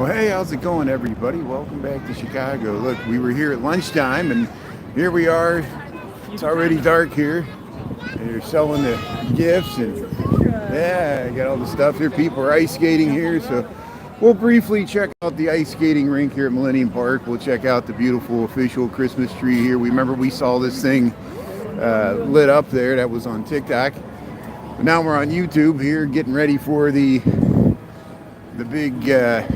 Well, hey, how's it going, everybody? Welcome back to Chicago. Look, we were here at lunchtime, and here we are. It's already dark here. They're selling the gifts, and yeah, I got all the stuff here. People are ice skating here, so we'll briefly check out the ice skating rink here at Millennium Park. We'll check out the beautiful official Christmas tree here. We saw this thing lit up there. That was on TikTok. But now we're on YouTube here, getting ready for the big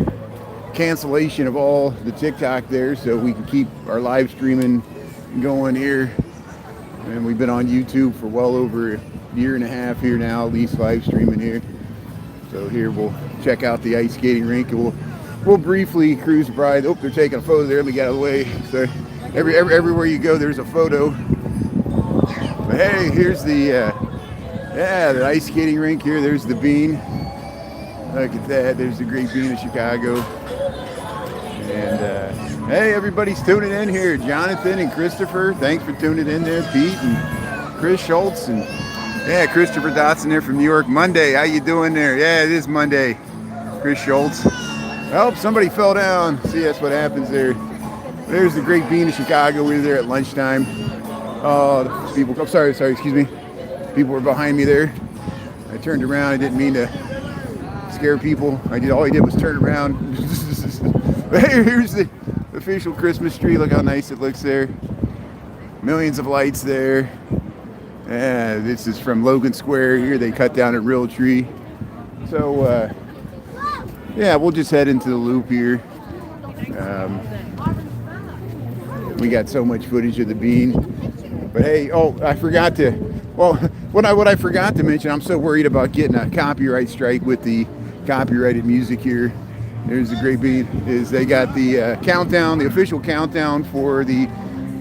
cancellation of all the TikTok there, so we can keep our live streaming going here. And we've been on YouTube for well over a year and a half here now, at least live streaming here. So here we'll check out the ice skating rink, and we'll briefly cruise by. Oh, they're taking a photo there. Let me get out of the way. So everywhere you go, there's a photo. But hey, here's the ice skating rink here. There's the Bean. Look at that. There's the Great Bean of Chicago. And hey, everybody's tuning in here. Jonathan and Christopher, thanks for tuning in there. Pete and Chris Schultz, and yeah, Christopher Dotson there from New York. Monday, how you doing there? Yeah, it is Monday. Chris Schultz. Oh, somebody fell down. See, that's what happens there. There's the Great Bean of Chicago. We were there at lunchtime. Oh, people. Oh, sorry, excuse me. People were behind me there. I turned around. I didn't mean to scare people. All I did was turn around. Here's the official Christmas tree. Look how nice it looks there. Millions of lights there. Yeah, this is from Logan Square here. They cut down a real tree. So, yeah, we'll just head into the loop here. We got so much footage of the Bean. But hey, I forgot to, what I forgot to mention, I'm so worried about getting a copyright strike with the copyrighted music here. There's the Great Bean. They got the countdown, the official countdown for the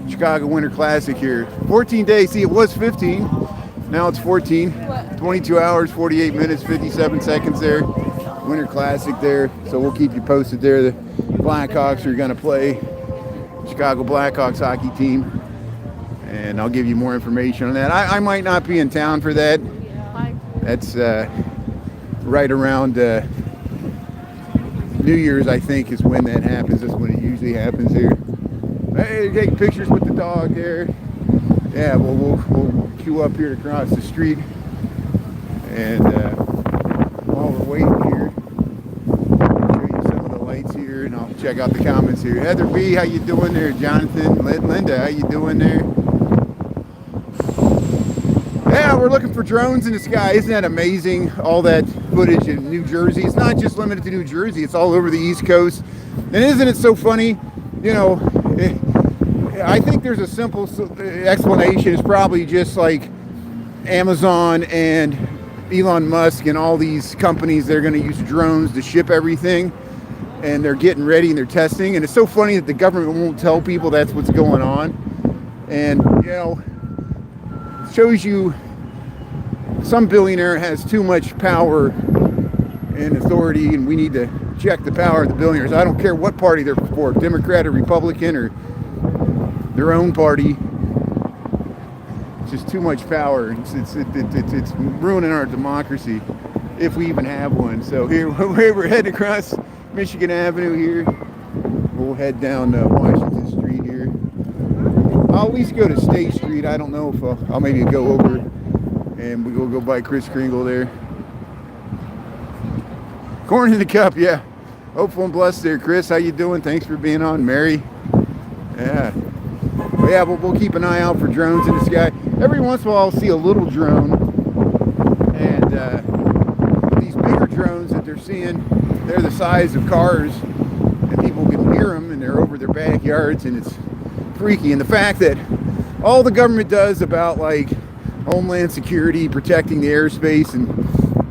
Chicago Winter Classic here. 14 days. See, it was 15. Now it's 14. 22 hours, 48 minutes, 57 seconds there. Winter Classic there. So we'll keep you posted there. The Blackhawks are going to play. Chicago Blackhawks hockey team. And I'll give you more information on that. I might not be in town for that. That's right around New Year's, I think, is when that happens. That's when it usually happens here. Hey, take pictures with the dog there. Yeah, we'll queue up here to cross the street. And while we're waiting here, I'll show you some of the lights here, and I'll check out the comments here. Heather B, how you doing there? Jonathan, Linda, how you doing there? Yeah, we're looking for drones in the sky. Isn't that amazing? All that footage in New Jersey. It's not just limited to New Jersey. It's all over the East Coast. And isn't it so funny? You know, I think there's a simple explanation. It's probably just like Amazon and Elon Musk and all these companies. They're going to use drones to ship everything. And they're getting ready and they're testing. And it's so funny that the government won't tell people that's what's going on. And, you know, shows you some billionaire has too much power and authority, and we need to check the power of the billionaires. I don't care what party they're for, Democrat or Republican or their own party. It's just too much power. It's ruining our democracy, if we even have one. So here we're heading across Michigan Avenue here. We'll head down Washington Street here. I'll at least go to State Street. I don't know if I'll maybe go over and we go by Kris Kringle there. Corn in the cup, yeah. Hopeful and blessed there, Chris. How you doing? Thanks for being on. Mary. Yeah. But yeah, we'll keep an eye out for drones in the sky. Every once in a while I'll see a little drone. And these bigger drones that they're seeing, they're the size of cars. And people can hear them and they're over their backyards, and it's freaky. And the fact that all the government does about like Homeland Security, protecting the airspace, and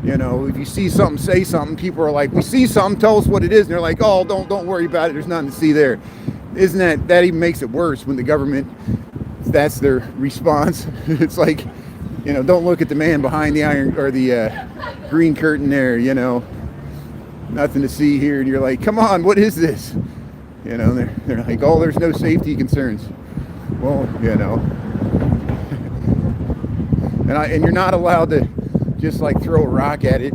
you know, if you see something, say something. People are like, we see something, tell us what it is. And they're like, oh, don't worry about it, there's nothing to see there. Isn't that even makes it worse when the government, that's their response. It's like, you know, don't look at the man behind the iron or the green curtain there, you know, nothing to see here. And you're like, come on, what is this? You know, they're like, oh, there's no safety concerns. Well, you know, and you're not allowed to just like throw a rock at it.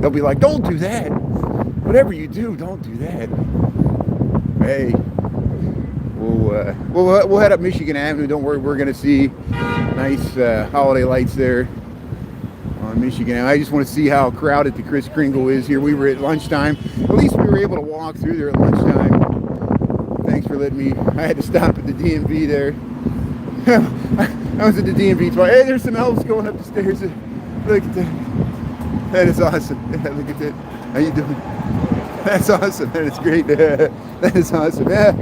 They'll be like, don't do that. Whatever you do, don't do that. Hey, we'll head up Michigan Avenue. Don't worry, we're gonna see nice holiday lights there on Michigan. I just want to see how crowded the Kris Kringle is here. We were at lunchtime. At least we were able to walk through there at lunchtime. Thanks for letting me. I had to stop at the DMV there. I was at the DMV twice. Hey, there's some elves going up the stairs. Look at that. That is awesome. Yeah, look at that. How you doing? That's awesome. That is great. That is awesome. Yeah,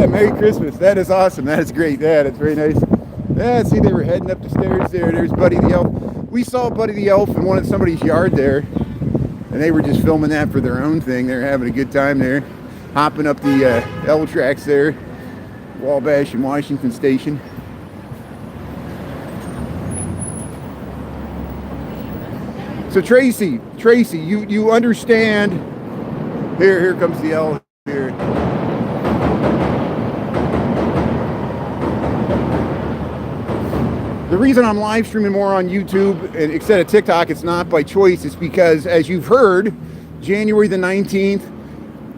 Merry Christmas. That is awesome. That is great. Yeah, that's very nice. Yeah, see, they were heading up the stairs there. There's Buddy the Elf. We saw Buddy the Elf in somebody's yard there, and they were just filming that for their own thing. They're having a good time there, hopping up the L tracks there, Wabash and Washington Station. So Tracy, you understand? Here comes the L here. The reason I'm live streaming more on YouTube instead of TikTok, it's not by choice. It's because, as you've heard, January the 19th,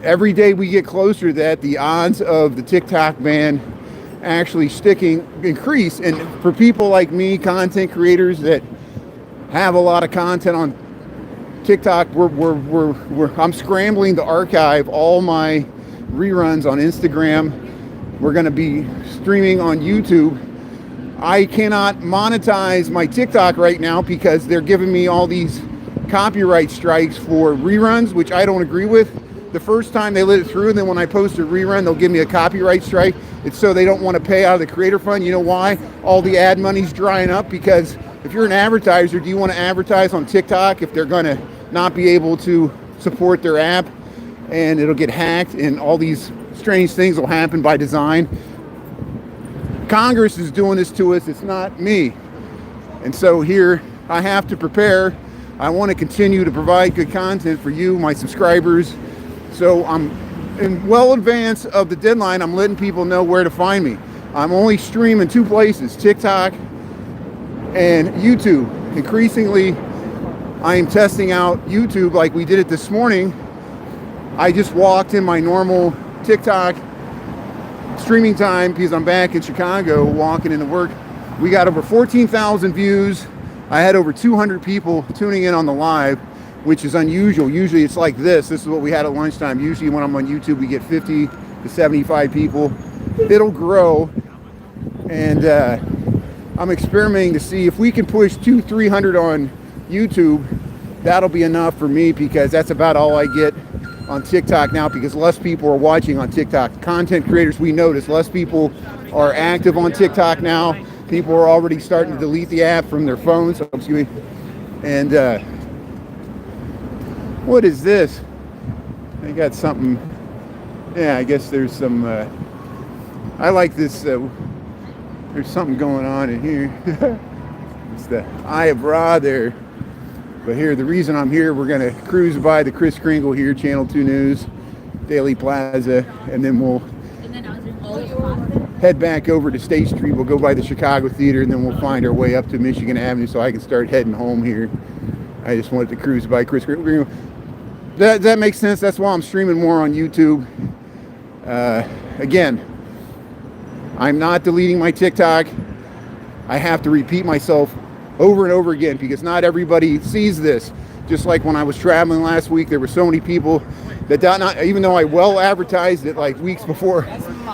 every day we get closer to that, the odds of the TikTok ban actually sticking increase. And for people like me, content creators that have a lot of content on TikTok, I'm scrambling to archive all my reruns on Instagram. We're going to be streaming on YouTube. I cannot monetize my TikTok right now because they're giving me all these copyright strikes for reruns, which I don't agree with. The first time they let it through, and then when I post a rerun, they'll give me a copyright strike. It's so they don't want to pay out of the creator fund. You know why? All the ad money's drying up, because if you're an advertiser, do you want to advertise on TikTok if they're going to not be able to support their app, and it'll get hacked and all these strange things will happen by design? Congress is doing this to us. It's not me. And so here I have to prepare. I want to continue to provide good content for you, my subscribers. So I'm in well advance of the deadline. I'm letting people know where to find me. I'm only streaming 2 places, TikTok and YouTube. Increasingly, I am testing out YouTube like we did it this morning. I just walked in my normal TikTok streaming time because I'm back in Chicago walking into work. We got over 14,000 views. I had over 200 people tuning in on the live, which is unusual. Usually it's like this. This is what we had at lunchtime. Usually when I'm on YouTube, we get 50 to 75 people. It'll grow. And I'm experimenting to see if we can push 200-300 on YouTube. That'll be enough for me, because that's about all I get on TikTok now, because less people are watching on TikTok. Content creators, we notice less people are active on TikTok now. People are already starting to delete the app from their phones. Excuse me. And what is this? I got something. Yeah, I guess there's some. I like this. There's something going on in here. It's the Eye of Ra there. But here, the reason I'm here, we're going to cruise by the Kris Kringle here, Channel 2 News, Daily Plaza, and then we'll head back over to State Street. We'll go by the Chicago Theater, and then we'll find our way up to Michigan Avenue so I can start heading home here. I just wanted to cruise by Kris Kringle. That makes sense. That's why I'm streaming more on YouTube. Again, I'm not deleting my TikTok. I have to repeat myself over and over again because not everybody sees this. Just like when I was traveling last week, there were so many people that not, even though I well advertised it like weeks before,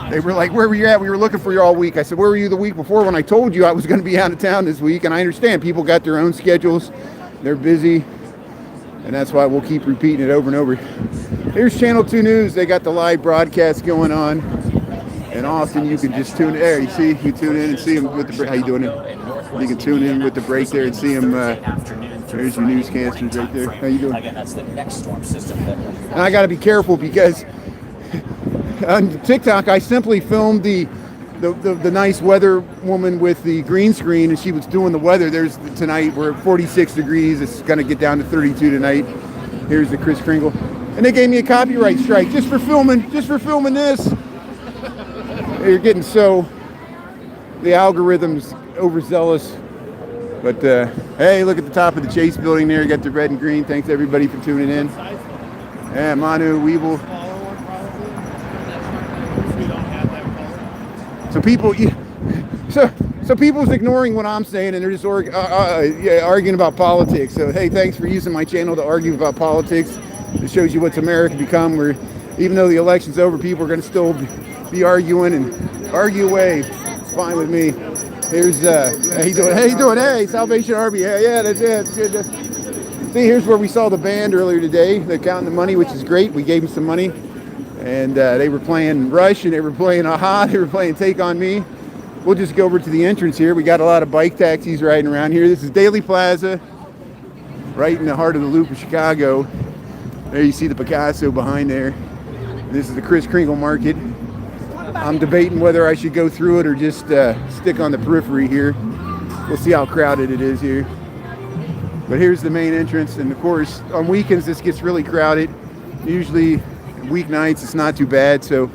they were like, where were you at? We were looking for you all week. I said, where were you the week before when I told you I was going to be out of town this week? And I understand people got their own schedules. They're busy. And that's why we'll keep repeating it over and over. Here's Channel 2 News. They got the live broadcast going on. In Austin, you can just tune in there. You see, you tune in and see them with the break. How you doing? You can tune in with the break there and see them. There's your newscasters right there. How you doing? Again, that's the next storm system. And I got to be careful because on TikTok, I simply filmed the nice weather woman with the green screen, and she was doing the weather. There's tonight we're at 46 degrees. It's going to get down to 32 tonight. Here's the Kris Kringle, and they gave me a copyright strike just for filming this. You're getting the algorithm's overzealous, but hey, look at the top of the Chase building there. Got the red and green. Thanks everybody for tuning in. Yeah, Manu, Weeble. So people, so people's ignoring what I'm saying, and they're just arguing about politics. So hey, thanks for using my channel to argue about politics. It shows you what's America become. Where even though the election's over, people are going to still be arguing and argue away. It's fine with me. Here's how you doing? Hey, you doing? Hey, Salvation Army. Yeah, that's it. It's good. See, here's where we saw the band earlier today. They're counting the money, which is great. We gave them some money, and they were playing Rush, and they were playing Aha. They were playing Take on Me. We'll just go over to the entrance here. We got a lot of bike taxis riding around here. This is Daily Plaza, right in the heart of the Loop of Chicago. There you see the Picasso behind there. This is the Kris Kringle Market. I'm debating whether I should go through it or just stick on the periphery here. We'll see how crowded it is here. But here's the main entrance, and of course, on weekends this gets really crowded. Usually, weeknights it's not too bad. So,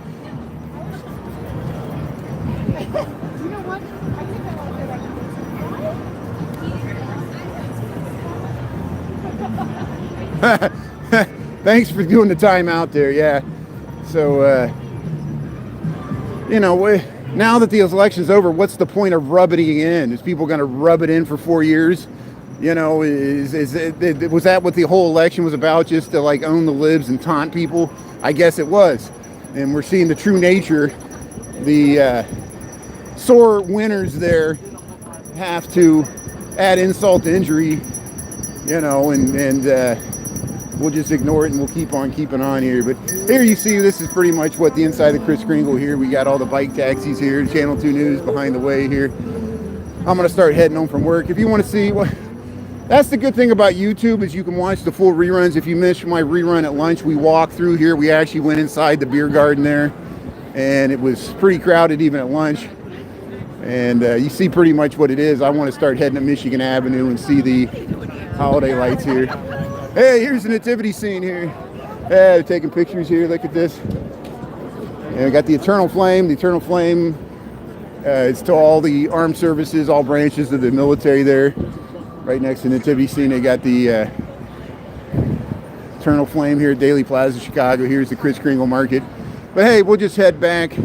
thanks for doing the time out there. Yeah. So, you know, now that the election's over, what's the point of rubbing it in? Is people going to rub it in for 4 years? You know, was that what the whole election was about? Just to like own the libs and taunt people? I guess it was. And we're seeing the true nature. The sore winners there have to add insult to injury, you know, and we'll just ignore it and we'll keep on keeping on here. But here you see, this is pretty much what the inside of Kris Kringle here. We got all the bike taxis here, Channel 2 News behind the way here. I'm gonna start heading home from work. If you want to see what, that's the good thing about YouTube, is you can watch the full reruns. If you missed my rerun at lunch, we walked through here. We actually went inside the beer garden there, and it was pretty crowded even at lunch. And you see pretty much what it is. I want to start heading to Michigan Avenue and see the holiday lights here. Hey, here's the nativity scene here. Yeah, they're taking pictures here. Look at this. And we got the Eternal Flame. The Eternal Flame is to all the armed services, all branches of the military there. Right next to the nativity scene, they got the Eternal Flame here at Daily Plaza, Chicago. Here's the Kris Kringle Market. But hey, we'll just head back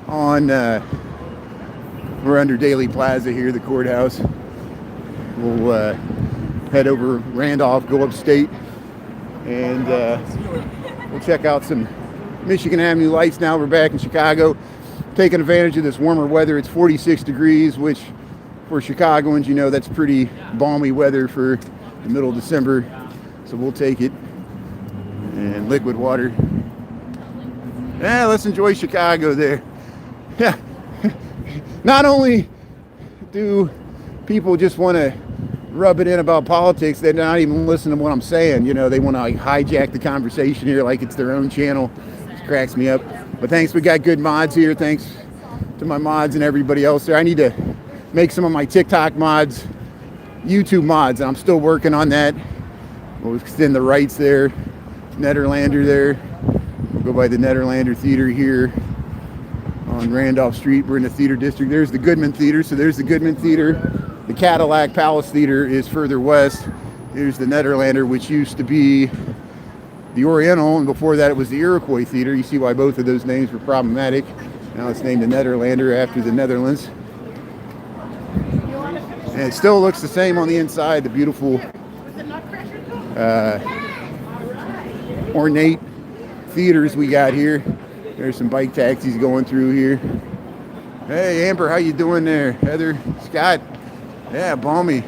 on, we're under Daily Plaza here, the courthouse. We'll head over Randolph, go upstate, and we'll check out some Michigan Avenue lights. Now we're back in Chicago, taking advantage of this warmer weather. It's 46 degrees, which for Chicagoans, you know, that's pretty balmy weather for the middle of December. So we'll take it. And liquid water. Yeah, let's enjoy Chicago there. Yeah. Not only do people just want to rub it in about politics, they're not even listening to what I'm saying. You know, they want to like hijack the conversation here like it's their own channel. It cracks me up. But thanks, we got good mods here. Thanks to my mods and everybody else there. I need to make some of my TikTok mods YouTube mods, and I'm still working on that. We'll extend the rights there. Nederlander there. We'll go by the Nederlander Theater here on Randolph Street. We're in the theater district. There's the Goodman Theater. So there's the Goodman Theater. The Cadillac Palace Theater is further west. Here's the Nederlander, which used to be the Oriental, and before that it was the Iroquois Theater. You see why both of those names were problematic. Now it's named the Nederlander after the Netherlands. And it still looks the same on the inside. The beautiful ornate theaters we got here. There's some bike taxis going through here. Hey Amber, how you doing there? Heather, Scott, yeah, balmy.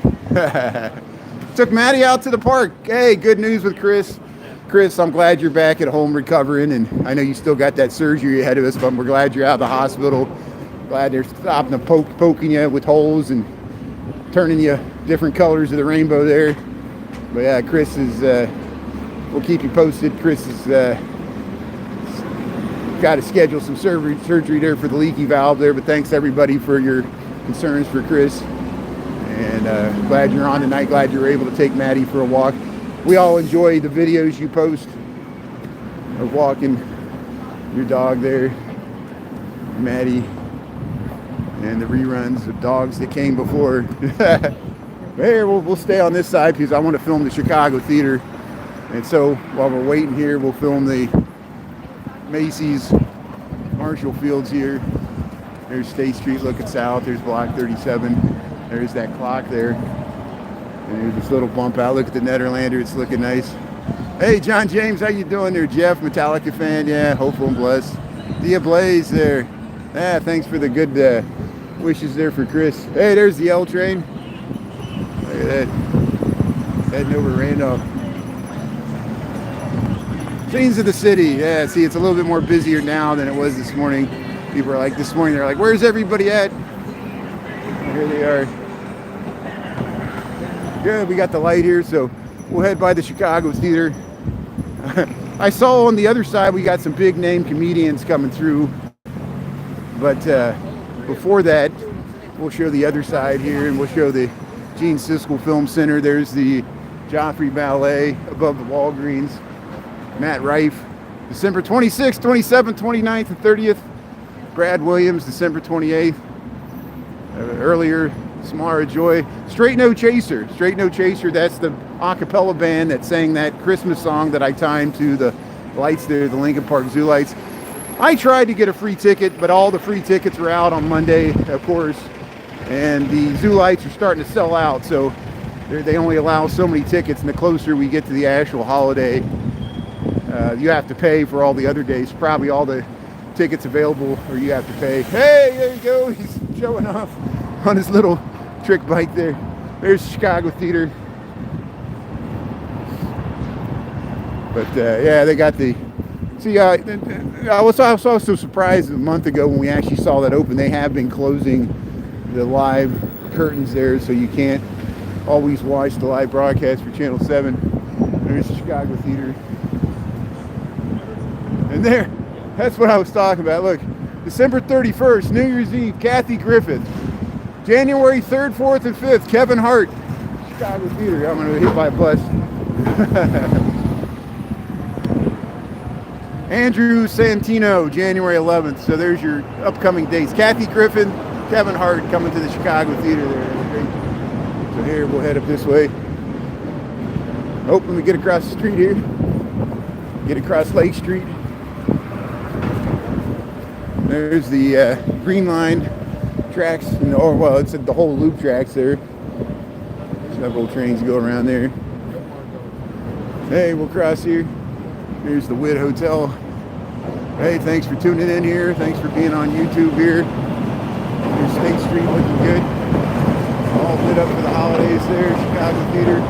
Took Maddie out to the park. Hey, good news with Chris. Chris, I'm glad you're back at home recovering, and I know you still got that surgery ahead of us, but we're glad you're out of the hospital. Glad they're stopping to poking you with holes and turning you different colors of the rainbow there. But yeah, Chris is, we'll keep you posted. Chris is got to schedule some surgery there for the leaky valve there. But thanks everybody for your concerns for Chris. And glad you're on tonight. Glad you were able to take Maddie for a walk. We all enjoy the videos you post of walking your dog there, Maddie, and the reruns of dogs that came before. Here, we'll stay on this side because I want to film the Chicago Theater. And so while we're waiting here, we'll film the Macy's Marshall Fields here. There's State Street looking south. There's Block 37. There's that clock there. And there's this little bump out. Look at the Nederlander. It's looking nice. Hey, John James, how you doing there? Jeff, Metallica fan. Yeah, hopeful and blessed. Dia Blaze there. Yeah, thanks for the good wishes there for Chris. Hey, there's the L train. Look at that. Heading over Randolph. Scenes of the city. Yeah, see, it's a little bit more busier now than it was this morning. People are like, this morning, they're like, where's everybody at? Here they are. Good, we got the light here, so we'll head by the Chicago Theater. I saw on the other side, we got some big name comedians coming through. But before that, we'll show the other side here, and we'll show the Gene Siskel Film Center. There's the Joffrey Ballet above the Walgreens. Matt Rife, December 26th, 27th, 29th, and 30th. Brad Williams, December 28th. Earlier, Samara Joy. Straight No Chaser. Straight No Chaser, that's the a cappella band that sang that Christmas song that I timed to the lights there, the Lincoln Park Zoo lights. I tried to get a free ticket, but all the free tickets were out on Monday, of course. And the zoo lights are starting to sell out, so they only allow so many tickets, and the closer we get to the actual holiday, you have to pay for all the other days. Probably all the tickets available, or you have to pay. Hey, there you go. He's showing off on his little trick bike there. There's the Chicago Theater. But yeah, they got the. See, I was also surprised a month ago when we actually saw that open. They have been closing the live curtains there, so you can't always watch the live broadcast for Channel 7. There's the Chicago Theater. And there, that's what I was talking about. Look, December 31st, New Year's Eve, Kathy Griffith. January 3rd, 4th, and 5th, Kevin Hart. Chicago Theater. I'm going to get hit by a bus. Andrew Santino, January 11th. So there's your upcoming dates. Kathy Griffin, Kevin Hart coming to the Chicago Theater there. That's great. So here, we'll head up this way. Oh, let me get across the street here. Get across Lake Street. There's the Green Line tracks. Or, well, it's the whole loop tracks there. Several trains go around there. Hey, we'll cross here. Here's the Witt Hotel. Hey, thanks for tuning in here. Thanks for being on YouTube here. There's State Street looking good. All lit up for the holidays there. Chicago Theater.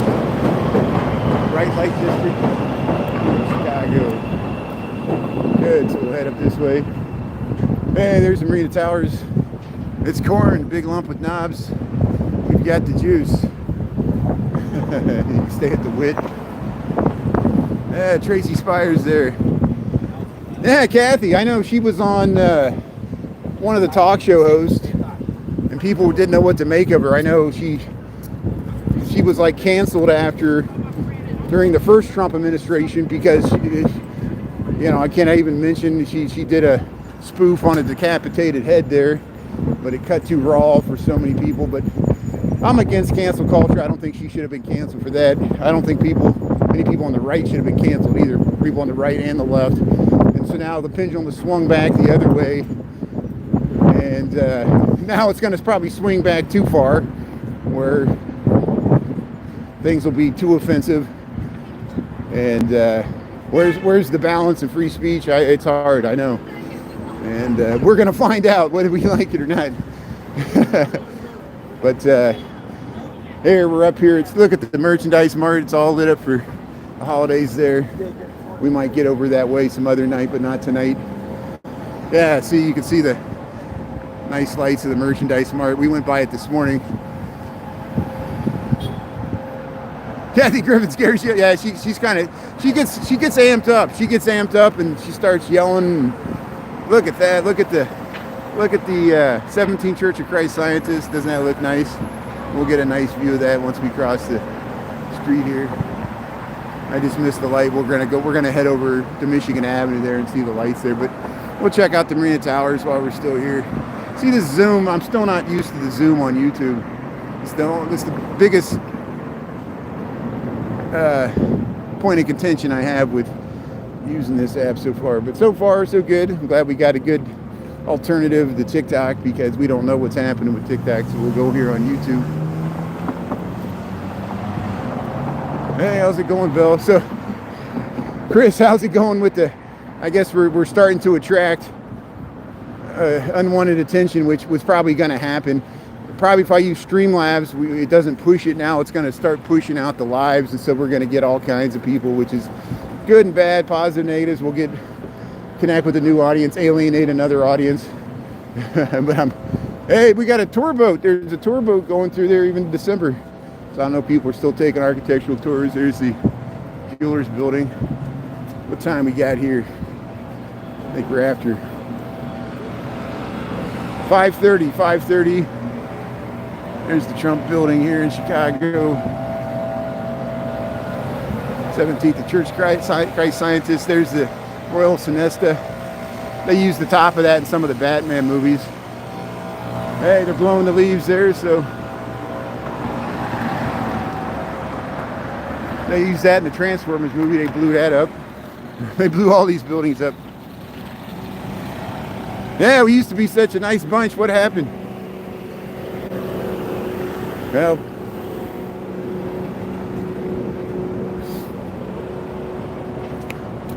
Bright Light District. Chicago. Good, so we'll head up this way. Hey, there's the Marina Towers. It's corn, big lump with knobs. We've got the juice. You can stay at the Witt. Yeah, Tracy Spires there. Yeah, Kathy, I know she was on one of the talk show hosts, and people didn't know what to make of her. I know she was like canceled during the first Trump administration because, you know, I can't even mention she did a spoof on a decapitated head there, but it cut too raw for so many people. But I'm against cancel culture. I don't think she should have been canceled for that. I don't think many people on the right should have been canceled either, people on the right and the left. And so now the pendulum has swung back the other way, and now it's going to probably swing back too far, where things will be too offensive. And where's the balance of free speech? It's hard, I know. And we're going to find out whether we like it or not. But here, we're up here. Look at the merchandise mart. It's all lit up for the holidays there. We might get over that way some other night, but not tonight. Yeah, see, you can see the nice lights of the merchandise mart. We went by it this morning. Kathy Griffin scares you. Yeah, she gets amped up. She gets amped up and she starts yelling. Look at that. Look at the 17 Church of Christ Scientists. Doesn't that look nice? We'll get a nice view of that once we cross the street here. I just missed the light. We're gonna head over to Michigan Avenue there and see the lights there. But we'll check out the Marina Towers while we're still here. See the zoom? I'm still not used to the zoom on YouTube. It's the biggest point of contention I have with using this app so far. But so far, so good. I'm glad we got a good alternative to TikTok, because we don't know what's happening with TikTok. So we'll go here on YouTube. Hey, how's it going, Bill? So, Chris, how's it going with the... I guess we're starting to attract unwanted attention, which was probably going to happen. Probably if I use Streamlabs, it doesn't push it now. It's going to start pushing out the lives, and so we're going to get all kinds of people, which is good and bad, positive, negatives. We'll connect with a new audience, alienate another audience. But hey, we got a tour boat. There's a tour boat going through there even in December. So I don't know if people are still taking architectural tours. There's the jeweler's building. What time we got here? I think we're after 5:30. There's the Trump building here in Chicago. 17th of Church Christ Scientists. There's the Royal Sonesta. They use the top of that in some of the Batman movies. Hey, they're blowing the leaves there, so they used that in the Transformers movie. They blew that up. They blew all these buildings up. Yeah, we used to be such a nice bunch. What happened? Well,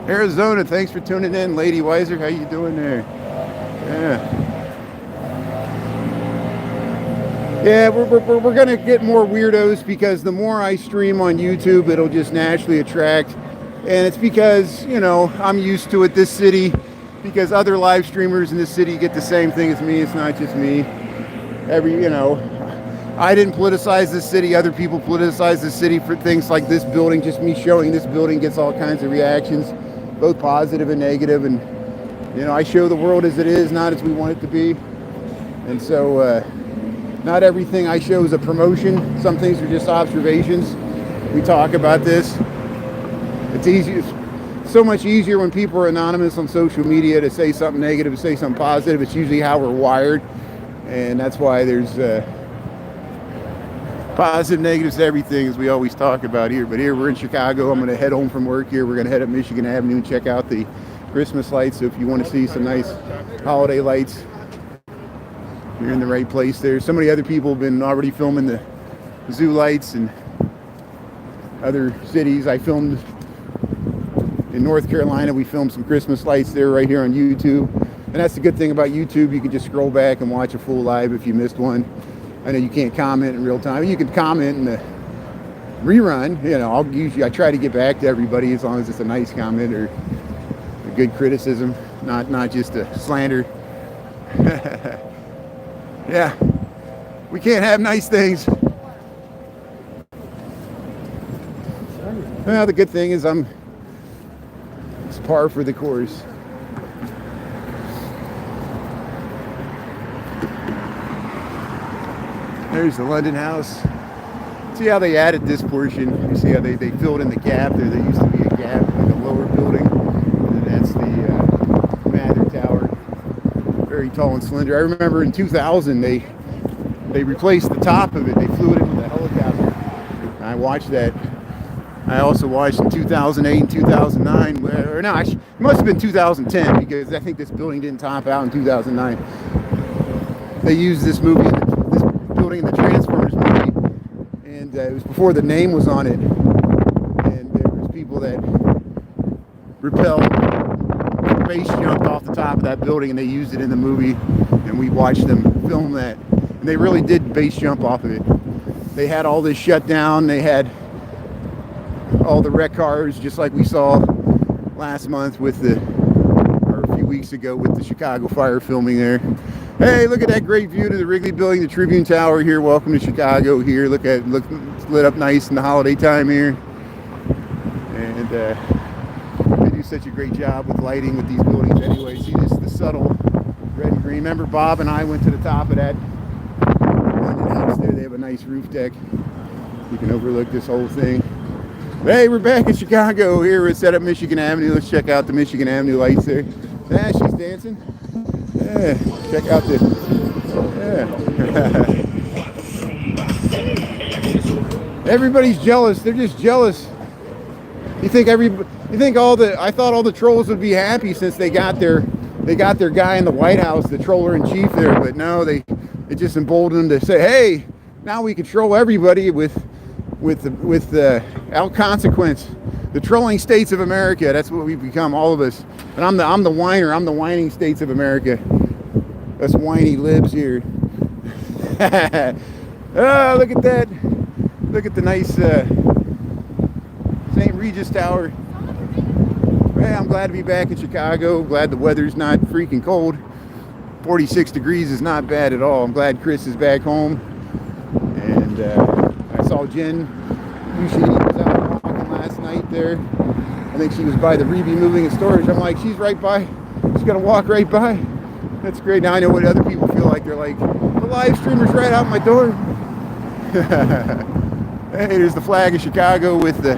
Arizona, thanks for tuning in. Lady Weiser, how you doing there? Yeah, we're going to get more weirdos, because the more I stream on YouTube, it'll just naturally attract. And it's because, you know, I'm used to it, this city, because other live streamers in this city get the same thing as me. It's not just me. I didn't politicize this city. Other people politicize this city for things like this building. Just me showing this building gets all kinds of reactions, both positive and negative. And, you know, I show the world as it is, not as we want it to be. And so not everything I show is a promotion. Some things are just observations. We talk about this. It's easy. So much easier when people are anonymous on social media to say something negative, to say something positive. It's usually how we're wired. And that's why there's positive, negatives to everything, as we always talk about here. But here we're in Chicago. I'm going to head home from work here. We're going to head up Michigan Avenue and check out the Christmas lights. So if you want to see some nice holiday lights, you're in the right place there. So many other people have been already filming the zoo lights and other cities. I filmed in North Carolina. We filmed some Christmas lights there right here on YouTube. And that's the good thing about YouTube. You can just scroll back and watch a full live if you missed one. I know you can't comment in real time. You can comment in the rerun. You know, I try to get back to everybody as long as it's a nice comment or a good criticism, not just a slander. Yeah, we can't have nice things. Well, the good thing is it's par for the course. There's the London House. See how they added this portion. You see how they filled in the gap there. There used to be a gap in the lower building. And that's the Mather Tower. Very tall and slender. I remember in 2000 they replaced the top of it. They flew it into the helicopter. I watched that. I also watched in 2008 and 2009. Or no, it must have been 2010, because I think this building didn't top out in 2009. They used this building in the Transformers movie, and it was before the name was on it, and there was people that base jumped off the top of that building, and they used it in the movie, and we watched them film that, and they really did base jump off of it. They had all this shut down. They had all the wreck cars, just like we saw last month or a few weeks ago with the Chicago fire filming there. Hey, look at that great view to the Wrigley Building, the Tribune Tower here. Welcome to Chicago here. Look, it's lit up nice in the holiday time here. And they do such a great job with lighting with these buildings anyway. See the subtle red and green. Remember Bob and I went to the top of that London house there. They have a nice roof deck. You can overlook this whole thing. Hey, we're back in Chicago here. We're set up Michigan Avenue. Let's check out the Michigan Avenue lights there. Ah, she's dancing. Yeah, check out the, yeah. Everybody's jealous. They're just jealous. You think I thought all the trolls would be happy since they got their guy in the White House, the troller in chief there, but no, it just emboldened them to say, hey, now we control everybody without consequence. The trolling states of America. That's what we've become, all of us. And I'm the whiner. I'm the whining states of America. Us whiny libs here. Oh, look at that. Look at the nice St. Regis Tower. Hey, I'm glad to be back in Chicago. Glad the weather's not freaking cold. 46 degrees is not bad at all. I'm glad Chris is back home. And I saw Jen. She was out walking last night there. I think she was by the Reby Moving and Storage. I'm like, she's right by. She's gonna walk right by. That's great. Now I know what other people feel like. They're like, the live streamer's right out my door. Hey, there's the flag of Chicago with the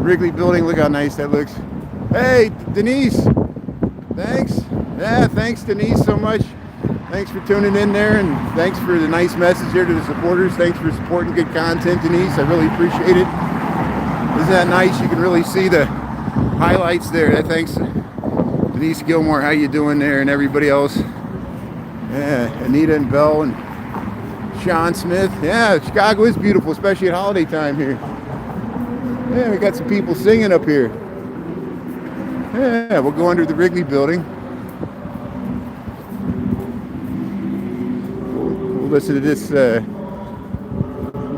Wrigley building. Look how nice that looks. Hey, Denise. Thanks. Yeah, thanks, Denise, so much. Thanks for tuning in there, and thanks for the nice message here to the supporters. Thanks for supporting good content, Denise. I really appreciate it. Isn't that nice? You can really see the highlights there. Thanks, Denise Gilmore. How you doing there, and everybody else? Yeah, Anita and Belle and Sean Smith. Yeah, Chicago is beautiful, especially at holiday time here. Yeah, we got some people singing up here. Yeah, we'll go under the Wrigley building. We'll listen to this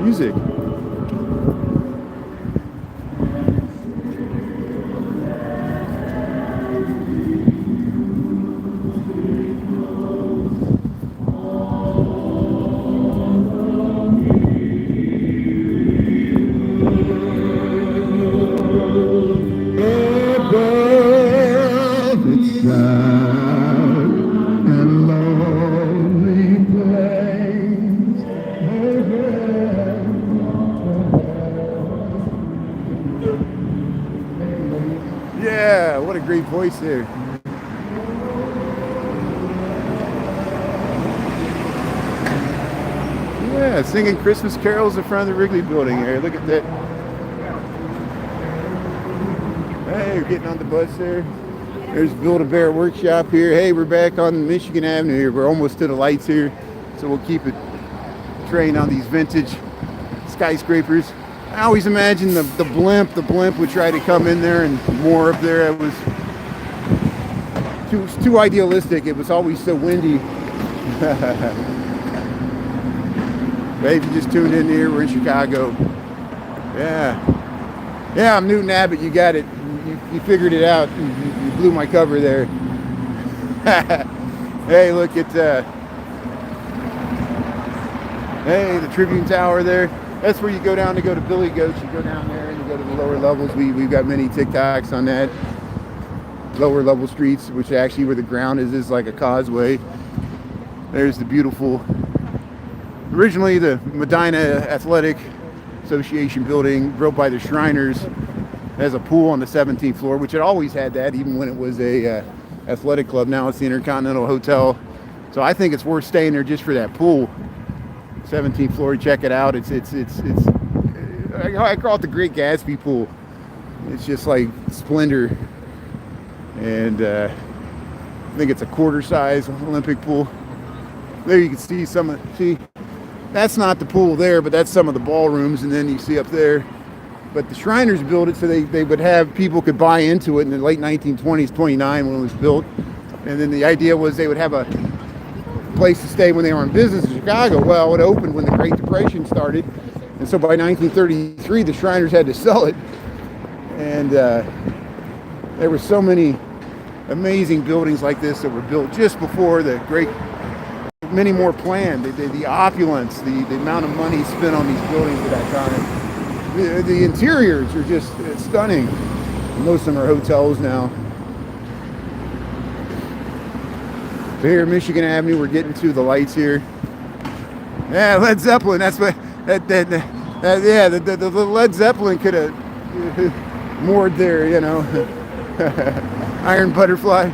music. Yeah, what a great voice there. Yeah, singing Christmas carols in front of the Wrigley building here. Look at that. Hey, we're getting on the bus there. There's Build-A-Bear Workshop here. Hey, we're back on Michigan Avenue here. We're almost to the lights here, so we'll keep it trained on these vintage skyscrapers. I always imagine the blimp would try to come in there and more up there. It was too idealistic. It was always so windy. Hey, if you just tuned in here, we're in Chicago. Yeah, I'm Newton Abbott. You got it. You figured it out. You blew my cover there. Hey, look at hey, the Tribune Tower there. That's where you go down to go to Billy Goats. You go down there and you go to the lower levels. We've got many TikToks on that. Lower level streets, which actually where the ground is like a causeway. There's the beautiful, originally the Medina Athletic Association building built by the Shriners. It has a pool on the 17th floor, which it always had that, even when it was a athletic club. Now it's the Intercontinental Hotel. So I think it's worth staying there just for that pool. 17th floor, check it out. It's I call it the Great Gatsby pool. It's just like splendor, and I think it's a quarter size Olympic pool. There you can see see that's not the pool there, but that's some of the ballrooms, and then you see up there. But the Shriners built it so they would have people could buy into it in the late 1920s, 29 when it was built, and then the idea was they would have a place to stay when they were in business in Chicago. Well, it opened when the Great Depression started, and so by 1933 the Shriners had to sell it, and there were so many amazing buildings like this that were built just before the great, many more planned. The opulence, the amount of money spent on these buildings at that time. The interiors are just stunning. Most of them are hotels now. So here, Michigan Avenue, we're getting to the lights here. Yeah, Led Zeppelin. That's what the Led Zeppelin could have moored there, you know. Iron Butterfly.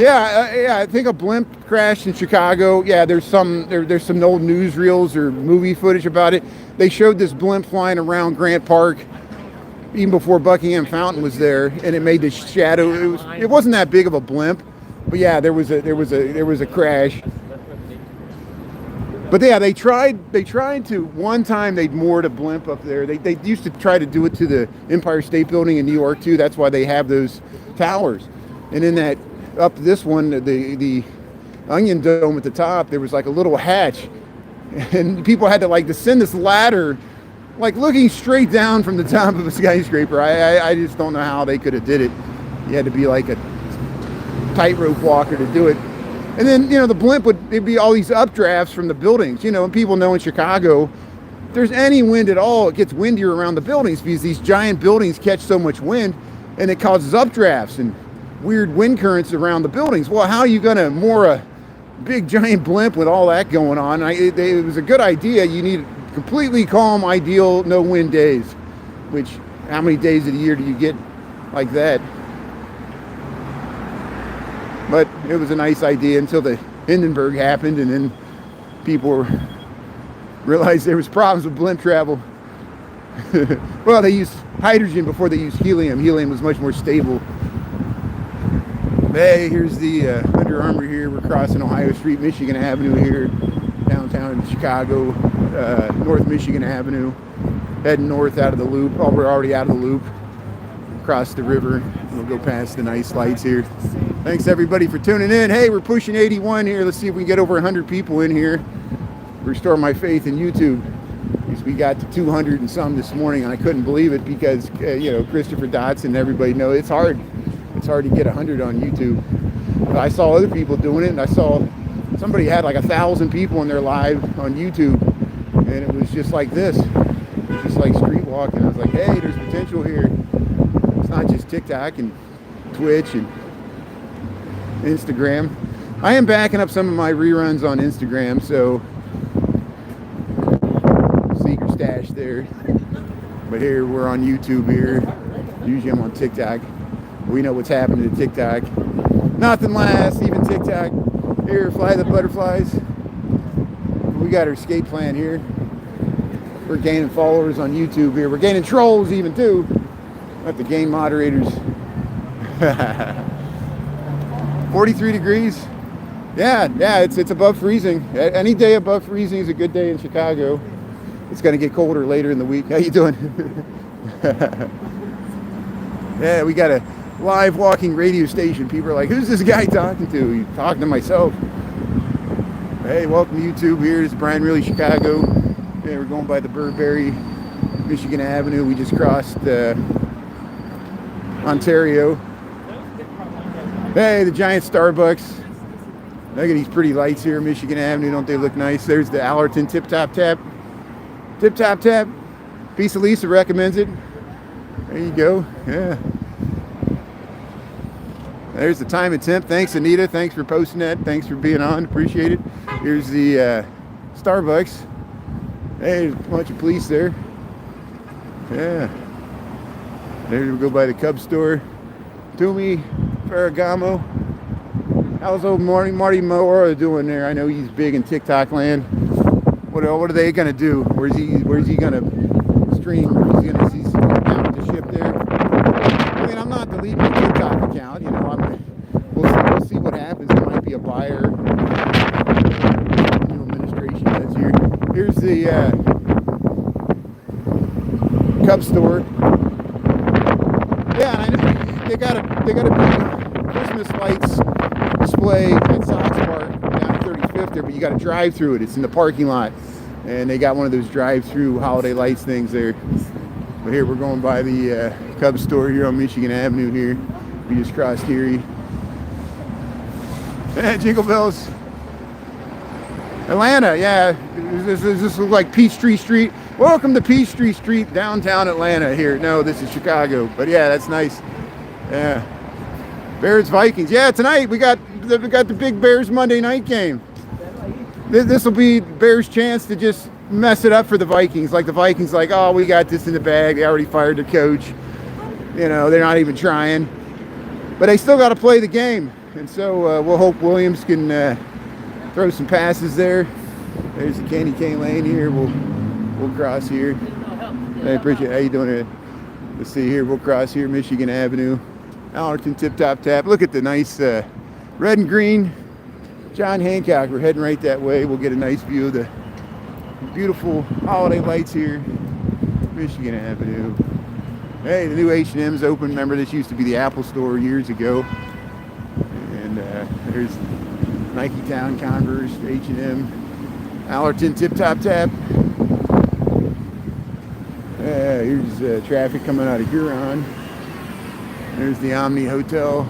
Yeah, I think a blimp crashed in Chicago. Yeah, there's some old newsreels or movie footage about it. They showed this blimp flying around Grant Park even before Buckingham Fountain was there, and it made this shadow. It wasn't that big of a blimp, but yeah, there was a crash. But yeah, they tried to, one time they'd moored a blimp up there. They used to try to do it to the Empire State Building in New York too. That's why they have those towers. And in that, up this one, the Onion Dome at the top, there was like a little hatch, and people had to like descend this ladder, like looking straight down from the top of a skyscraper. I just don't know how they could have did it. You had to be like a tightrope walker to do it. And then, the blimp it'd be all these updrafts from the buildings, and people know in Chicago, if there's any wind at all, it gets windier around the buildings because these giant buildings catch so much wind, and it causes updrafts and weird wind currents around the buildings. Well, how are you going to moor a big giant blimp with all that going on? It was a good idea. You need completely calm, ideal, no wind days, which how many days of the year do you get like that? But it was a nice idea until the Hindenburg happened, and then people realized there was problems with blimp travel. Well, they used hydrogen before they used helium. Helium was much more stable. Hey, here's the Under Armour here. We're crossing Ohio Street, Michigan Avenue here, downtown in Chicago, North Michigan Avenue, heading north out of the loop. Oh, we're already out of the loop. Across the river. We'll go past the nice lights here. Thanks everybody for tuning in. Hey, we're pushing 81 here. Let's see if we can get over 100 people in here. Restore my faith in YouTube. Because we got to 200 and some this morning, and I couldn't believe it because, Christopher Dotson, everybody knows it's hard. It's hard to get 100 on YouTube. But I saw other people doing it, and I saw somebody had like 1,000 people in their live on YouTube, and it was just like this. It was just like Streetwalking. I was like, hey, there's potential here. It's not just TikTok and Twitch and Instagram. I am backing up some of my reruns on Instagram, so secret stash there. But here we're on YouTube here. Usually I'm on TikTok. We know what's happening to TikTok. Nothing lasts, even TikTok. Here, fly the butterflies. We got our escape plan here. We're gaining followers on YouTube here. We're gaining trolls even too. I have to gain moderators. 43 degrees. Yeah, it's above freezing. Any day above freezing is a good day in Chicago. It's going to get colder later in the week. How you doing? Yeah, we got a live walking radio station. People are like, who's this guy talking to? He's talking to myself. Hey, welcome to YouTube here. This is Brian Really Chicago. Yeah, we're going by the Burberry, Michigan Avenue. We just crossed Ontario. Hey, the giant Starbucks. Look at these pretty lights here, Michigan Avenue. Don't they look nice? There's the Allerton Tip Top Tap. Tip Top Tap. Piece of Lisa recommends it. There you go. Yeah. There's the time and temp. Thanks, Anita. Thanks for posting that. Thanks for being on. Appreciate it. Here's the Starbucks. Hey, there's a bunch of police there. Yeah. There we go by the Cub store. Toomey, Ferragamo. How's old Marty Moore doing there? I know he's big in TikTok land. What are they gonna do? Where's he gonna stream? He's gonna see out the ship there. I mean, I'm not deleting the TikTok account. We'll see what happens. There might be a buyer. New administration that's here. Here's the Cub store. Yeah, and I know they got a big Christmas lights display at Sox Park down at 35th there, but you got to drive through it. It's in the parking lot, and they got one of those drive-through holiday lights things there. But here we're going by the Cub store here on Michigan Avenue here. We just crossed Erie. Jingle bells. Atlanta, yeah. This looks like Peachtree Street. Welcome to Peachtree Street, downtown Atlanta here. No, this is Chicago. But yeah, that's nice. Yeah. Bears Vikings. Yeah, tonight we got the big Bears Monday night game. This will be Bears' chance to just mess it up for the Vikings. Like the Vikings, like, oh, we got this in the bag. They already fired their coach. They're not even trying. But they still got to play the game. And so we'll hope Williams can throw some passes there. There's the candy cane lane here. We'll cross here. I appreciate it. How you doing it? Let's see here. We'll cross here, Michigan Avenue, Allerton Tip Top Tap. Look at the nice red and green John Hancock. We're heading right that way. We'll get a nice view of the beautiful holiday lights here. Michigan Avenue. Hey, the new H&M's open. Remember, this used to be the Apple store years ago. And there's Nike Town, Converse, H&M, Allerton Tip Top Tap. Here's traffic coming out of Huron. There's the Omni Hotel.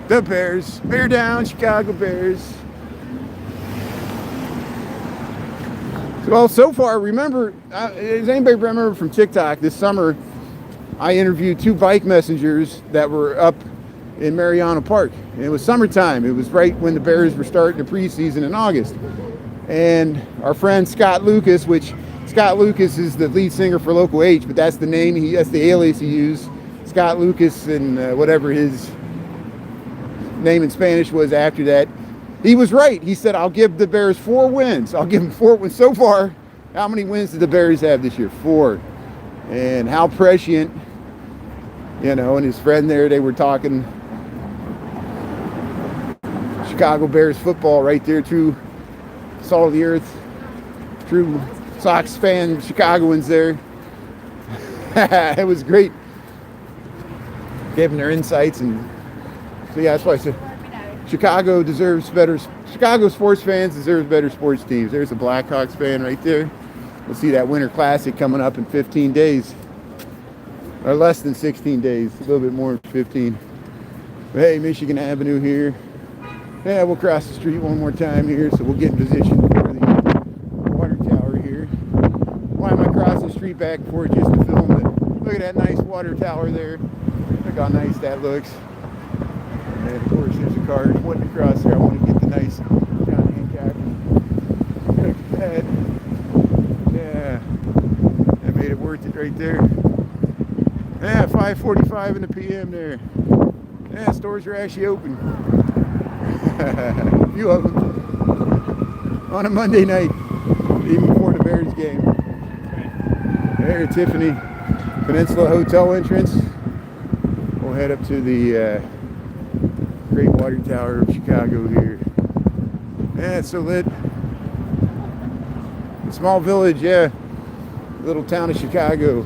The Bears. Bear down, Chicago Bears. Well, so far, remember, does anybody remember from TikTok this summer, I interviewed 2 bike messengers that were up in Mariana Park. And it was summertime. It was right when the Bears were starting the preseason in August. And our friend Scott Lucas, which Scott Lucas is the lead singer for Local H, but that's the name, that's the alias he used. Scott Lucas and whatever his name in Spanish was after that. He was right. He said, I'll give the Bears 4 wins. I'll give them 4 wins. So far, how many wins did the Bears have this year? 4. And Hal Prescient, you know, and his friend there, they were talking Chicago Bears football right there, true salt of the earth, true Sox fan Chicagoans there. It was great. Gave them their insights. And so, yeah, that's why I said Chicago deserves better. Chicago sports fans deserve better sports teams. There's a Blackhawks fan right there. We'll see that Winter Classic coming up in 15 days. Or less than 16 days. A little bit more than 15. But hey, Michigan Avenue here. Yeah, we'll cross the street one more time here, so we'll get in position for the water tower here. Why am I crossing the street back and forth just to film it? Look at that nice water tower there. Look how nice that looks. And of course, there's a car wanting to cross there. I want to get the nice John Hancock. Look at that. Yeah. That made it worth it right there. Yeah, 5:45 in the PM there. Yeah, stores are actually open. A few of them. On a Monday night, even before the Bears game. There, Tiffany Peninsula Hotel entrance. We'll head up to the Great Water Tower of Chicago here. Yeah, it's so lit. A small village, yeah. Little town of Chicago.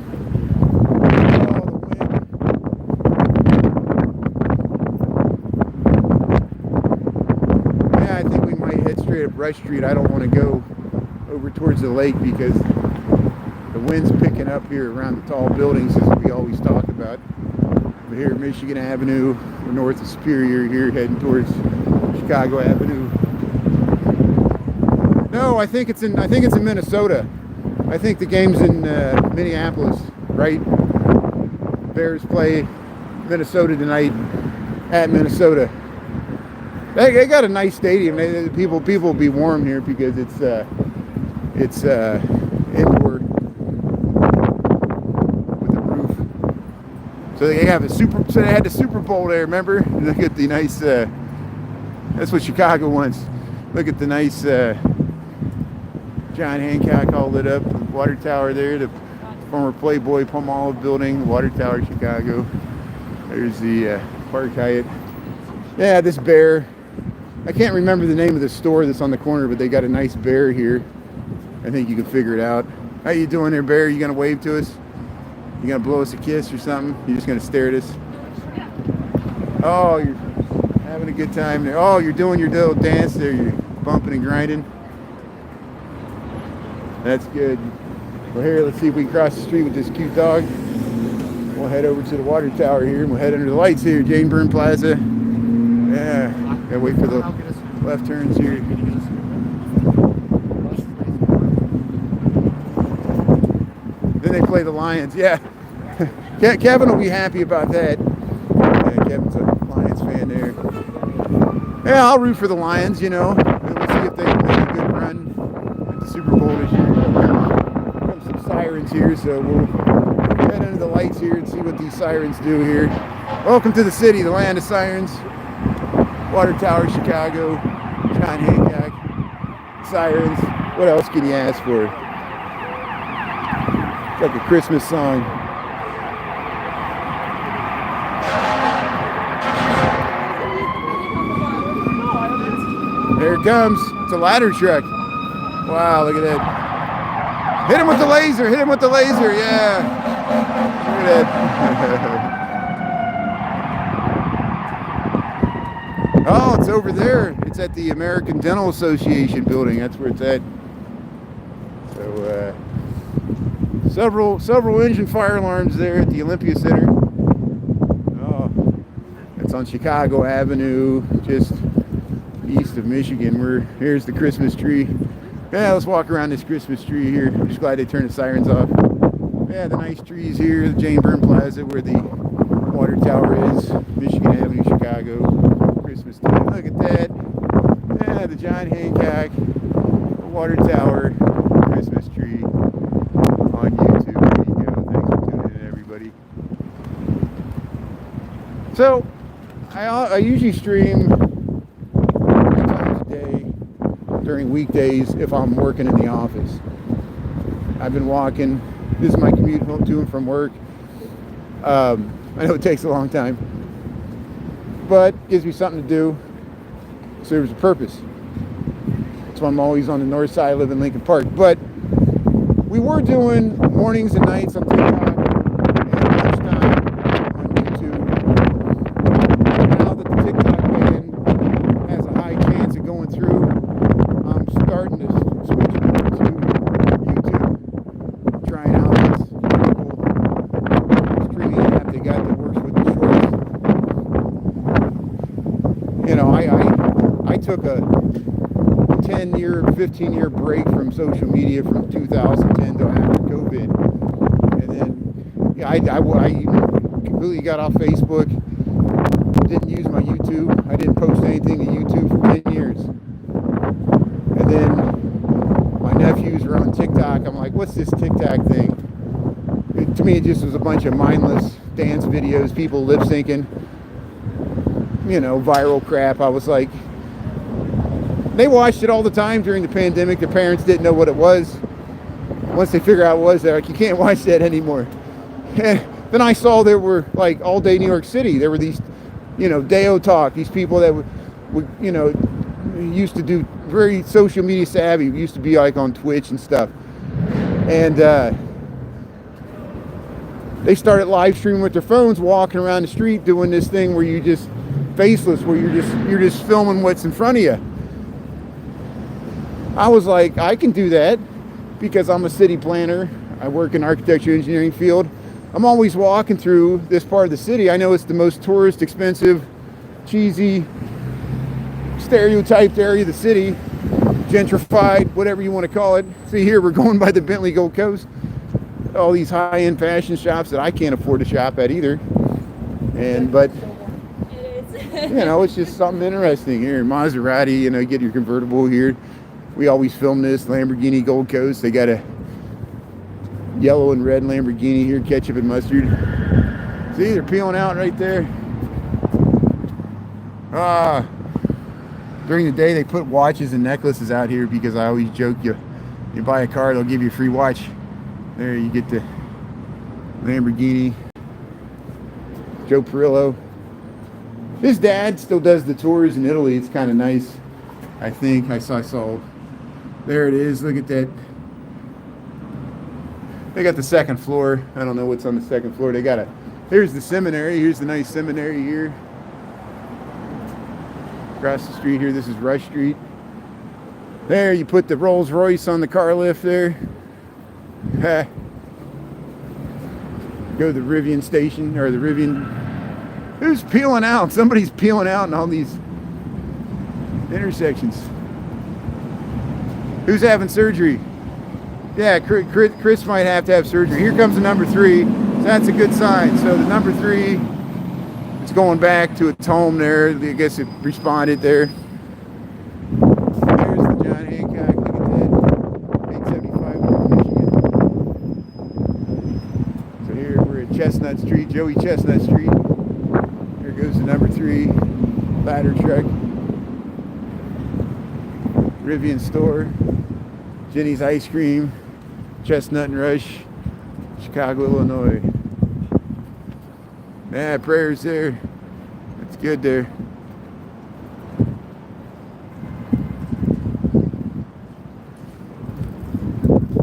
Yeah, I think we might head straight up Rush Street. I don't want to go over towards the lake because the wind's picking up here around the tall buildings, as we always talk about. But here, Michigan Avenue, we're north of Superior here, heading towards Chicago Avenue. No, I think it's in Minnesota. I think the game's in Minneapolis, right? Bears play Minnesota tonight at Minnesota. They got a nice stadium. People will be warm here because it's indoor with a roof. So they have So they had the Super Bowl there. Remember? Look at the nice. That's what Chicago wants. Look at the nice John Hancock all lit up. Water tower there. The former Playboy Palmolive building. The Water Tower, Chicago. There's the Park Hyatt. Yeah, this bear. I can't remember the name of the store that's on the corner, but they got a nice bear here. I think you can figure it out. How you doing there, bear? You gonna wave to us? You gonna blow us a kiss or something? You're just gonna stare at us? Oh, you're having a good time there. Oh, you're doing your little dance there. You're bumping and grinding. That's good. Well, here, let's see if we can cross the street with this cute dog. We'll head over to the water tower here, and we'll head under the lights here, Jane Byrne Plaza. Yeah, gotta wait for the left turns here. Then they play the Lions. Yeah, Kevin will be happy about that. Yeah, Kevin's a Lions fan there. Yeah, I'll root for the Lions, you know. And we'll see if they can make a good run at the Super Bowl this year. Come some sirens here, so we'll head under the lights here and see what these sirens do here. Welcome to the city, the land of sirens. Water Tower, Chicago, John Hancock, sirens. What else can you ask for? It's like a Christmas song. There it comes. It's a ladder truck. Wow, look at that. Hit him with the laser. Hit him with the laser. Yeah. Look at that. Oh, it's over there. It's at the American Dental Association building. That's where it's at. So, several engine fire alarms there at the Olympia Center. Oh, it's on Chicago Avenue, just east of Michigan. Here's the Christmas tree. Yeah, let's walk around this Christmas tree here. I'm just glad they turned the sirens off. Yeah, the nice trees here, the Jane Byrne Plaza where the water tower is, Michigan Avenue, Chicago, Christmas time. Look at that. Yeah, the John Hancock, the water tower, Christmas tree on YouTube. There you go. Thanks for tuning in, everybody. So, I usually stream during weekdays if I'm working in the office. I've been walking. This is my commute home to and from work. I know it takes a long time, but gives me something to do. Serves a purpose. That's why I'm always on the north side. I live in Lincoln Park. But we were doing mornings and nights on TikTok and lunchtime on YouTube. Now that the TikTok ban has a high chance of going through, I'm starting to switch over to YouTube. Trying out this cool streaming app they got that works with the shorts. You know, I took a 10-year, 15-year break from social media from 2010 to after COVID, and then yeah, I completely got off Facebook. Didn't use my YouTube. I didn't post anything to YouTube for 10 years. And then my nephews were on TikTok. I'm like, what's this TikTok thing? To me, it just was a bunch of mindless dance videos, people lip syncing, you know, viral crap. I was like, they watched it all the time during the pandemic. Their parents didn't know what it was. Once they figured out what it was, they're like, you can't watch that anymore. And then I saw there were like all day New York City. There were these, you know, Deo Talk, these people that would, you know, used to do very social media savvy, used to be like on Twitch and stuff. And they started live streaming with their phones, walking around the street, doing this thing where you just faceless, where you're just filming what's in front of you. I was like, I can do that because I'm a city planner. I work in architecture engineering field. I'm always walking through this part of the city. I know it's the most tourist, expensive, cheesy, stereotyped area of the city, gentrified, whatever you want to call it. See here, we're going by the Bentley Gold Coast. All these high-end fashion shops that I can't afford to shop at either. But you know, it's just something interesting here. Maserati, you know, you get your convertible here. We always film this. Lamborghini Gold Coast. They got a yellow and red Lamborghini here, ketchup and mustard. See, they're peeling out right there. During the day, they put watches and necklaces out here because I always joke, you buy a car, they'll give you a free watch. There you get the Lamborghini. Joe Perillo. His dad still does the tours in Italy. It's kind of nice. I think I saw. There it is. Look at that. They got the second floor. I don't know what's on the second floor. They got here's the seminary. Here's the nice seminary here. Across the street here, this is Rush Street. There, you put the Rolls Royce on the car lift there. Go to the Rivian station, or the Rivian. Who's peeling out? Somebody's peeling out in all these intersections. Who's having surgery? Yeah, Chris might have to have surgery. Here comes the number 3. So that's a good sign. So the number 3, it's going back to its home there. I guess it responded there. There's the John Hancock. Look at that. 875 Michigan. So here we're at Chestnut Street, Joey Chestnut Street. There goes the number 3 ladder truck. Rivian Store, Jenny's Ice Cream, Chestnut and Rush, Chicago, Illinois. Yeah, prayers there. It's good there.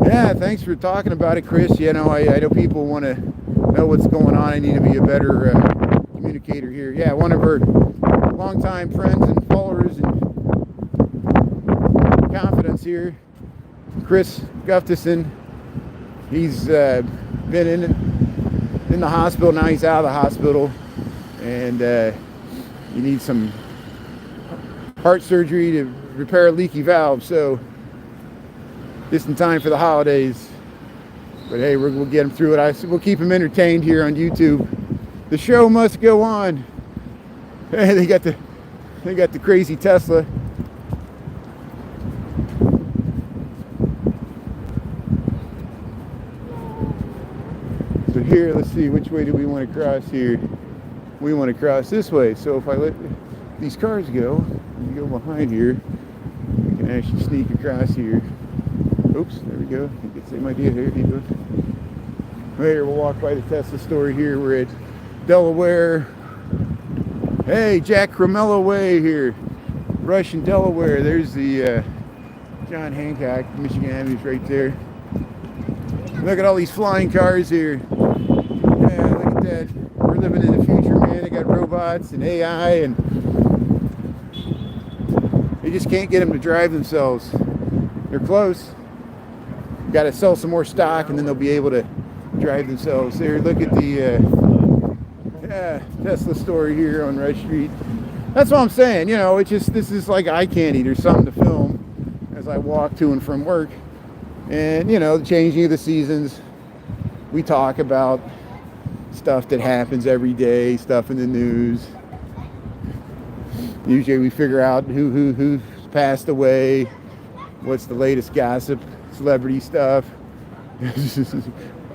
Yeah, thanks for talking about it, Chris. You know, I know people want to know what's going on. I need to be a better communicator here. Yeah, one of our longtime friends and followers and confidence here, Chris Gustafson. He's been in the hospital. Now he's out of the hospital, and he needs some heart surgery to repair a leaky valve. So just in time for the holidays. But hey, we'll get him through it. We'll keep him entertained here on YouTube. The show must go on. Hey, they got the crazy Tesla. So here, let's see, which way do we want to cross here? We want to cross this way. So if I let these cars go, and you go behind here, we can actually sneak across here. Oops, there we go. You get the same idea here. Later, we'll walk by the Tesla store here. We're at Delaware. Hey, Jack Cremello Way here. Rush in Delaware. There's the John Hancock, Michigan Avenue's right there. Look at all these flying cars here. Yeah, look at that. We're living in the future, man. They got robots and AI, and they just can't get them to drive themselves. They're close. Got to sell some more stock, and then they'll be able to drive themselves. There, look at the Tesla store here on Rush Street. That's what I'm saying. You know, this is like eye candy. There's something to film as I walk to and from work. And you know, the changing of the seasons. We talk about stuff that happens every day, stuff in the news. Usually, we figure out who's passed away, what's the latest gossip. Celebrity stuff,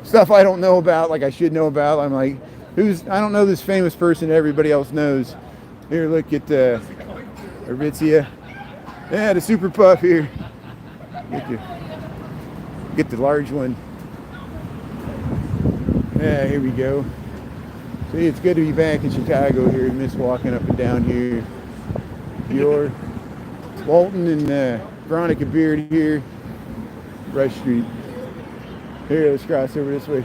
stuff I don't know about, like I should know about. I'm like, I don't know this famous person that everybody else knows. Here, look at Aritzia. Yeah, the Super Puff here. Get the large one. Yeah, here we go. See, it's good to be back in Chicago here. Miss walking up and down here. Your Walton and Veronica Beard here. Rush Street. Here, let's cross over this way.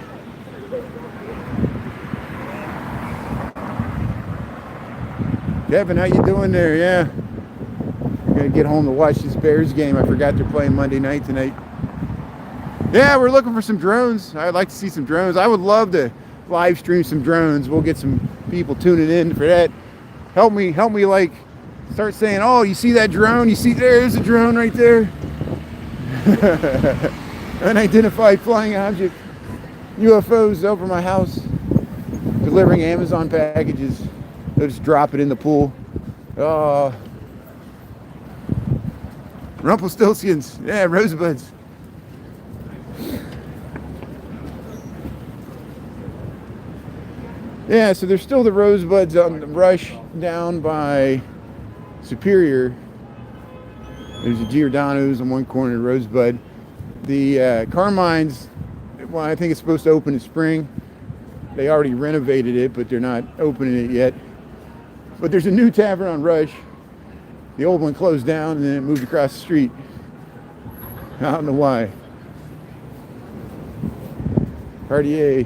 Kevin, how you doing there? Yeah. I'm gonna get home to watch this Bears game. I forgot they're playing Monday night tonight. Yeah, we're looking for some drones. I'd like to see some drones. I would love to live stream some drones. We'll get some people tuning in for that. Help me like start saying, oh, you see that drone? You see there's a drone right there. Unidentified flying object, UFOs over my house, delivering Amazon packages. They'll just drop it in the pool. Rumpelstiltskin's, yeah, rosebuds. Yeah, so there's still the rosebuds on the Rush down by Superior. There's a Giordano's in one corner, Rosebud. The Carmine's, well, I think it's supposed to open in spring. They already renovated it, but they're not opening it yet. But there's a new tavern on Rush. The old one closed down and then it moved across the street. I don't know why. Cartier.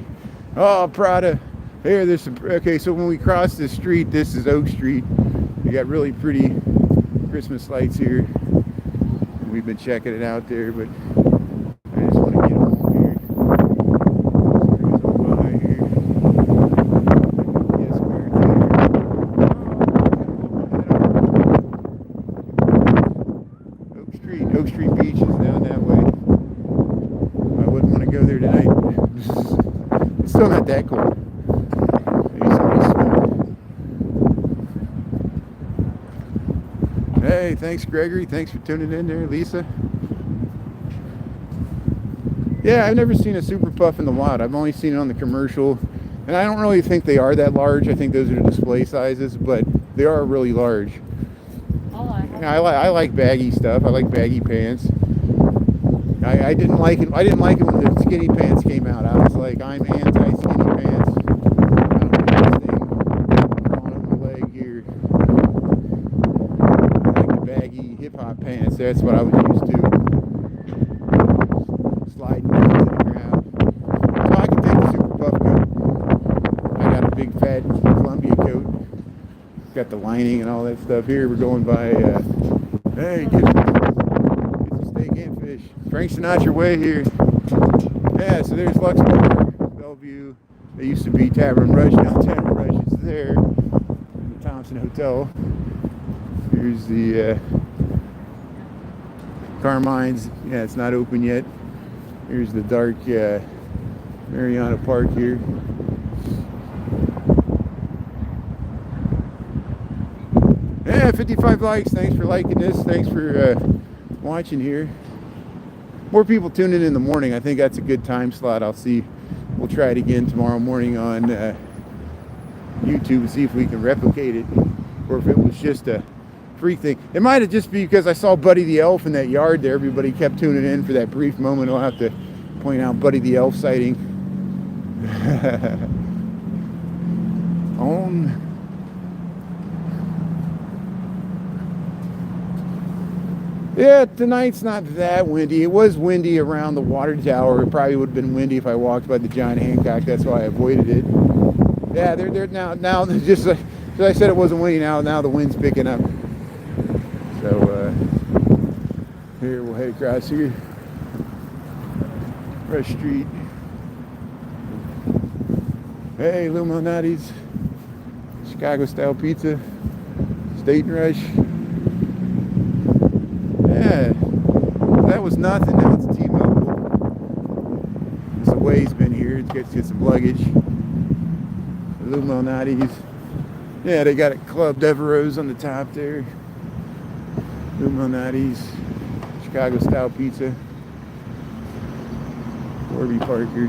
Oh, Prada. Here, there's some, okay, so when we cross this street, this is Oak Street. You got really pretty Christmas lights here. We've been checking it out there, but I just want to get home here. Yes, Oak Street Beach is down that way. I wouldn't want to go there tonight. It's still not that cold. Hey, thanks Gregory. Thanks for tuning in there, Lisa. Yeah, I've never seen a Super Puff in the wild. I've only seen it on the commercial. And I don't really think they are that large. I think those are display sizes, but they are really large. I like baggy stuff. I like baggy pants. I didn't like it. I didn't like it when the skinny pants came out. I was like, I'm anti-skinny pants. I don't like this thing crawling up my leg here. I like the baggy hip hop pants. That's what I was used to. Sliding down to the ground. So I can take the super puff coat. I got a big fat Columbia coat. Got the lining and all that stuff. Here we're going by. Hey, get some steak and fish. Frank Sinatra way here. Yeah, so there's Luxembourg, Bellevue. They used to be Tavern Rush. Now Tavern Rush is there. The Thompson Hotel. Here's the Carmine's. Yeah, it's not open yet. Here's the dark Mariana Park here. Yeah, 55 likes. Thanks for liking this. Thanks for watching here. More people tuning in the morning. I think that's a good time slot. I'll see. We'll try it again tomorrow morning on YouTube and see if we can replicate it, or if it was just a freak thing. It might have just been because I saw Buddy the Elf in that yard there. Everybody kept tuning in for that brief moment. I'll have to point out Buddy the Elf sighting. On. Yeah, tonight's not that windy. It was windy around the water tower. It probably would have been windy if I walked by the John Hancock. That's why I avoided it. Yeah, they're now just like I said, it wasn't windy. Now the wind's picking up. So here we'll head across here, Rush Street. Hey, Illuminati's, Chicago style pizza, State Rush. Yeah, that was nothing. Now it's T-Mobile. This Away's been here. Let's get some luggage. Illuminati's. Yeah, they got it Club Devereaux's on the top there. Illuminati's, Chicago style pizza. Warby Parker.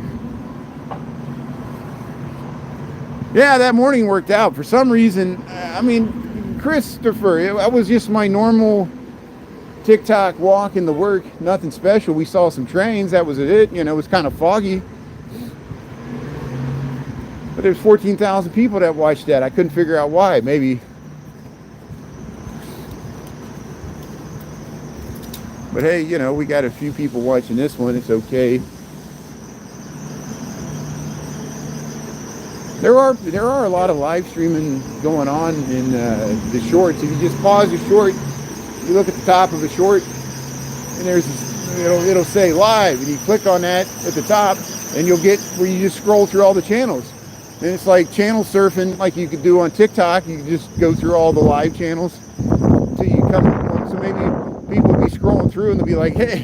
Yeah, that morning worked out. For some reason, I mean, Christopher, it was just my normal TikTok walk into work, nothing special. We saw some trains, that was it. You know, it was kind of foggy. But there's 14,000 people that watched that. I couldn't figure out why. Maybe. But hey, you know, we got a few people watching this one. It's okay. There are a lot of live streaming going on in the shorts. If you just pause the short, you look at the top of a short, and it'll say live, and you click on that at the top, and you'll get where you just scroll through all the channels. And it's like channel surfing, like you could do on TikTok. You can just go through all the live channels until you come to one. So maybe people will be scrolling through and they'll be like, "Hey,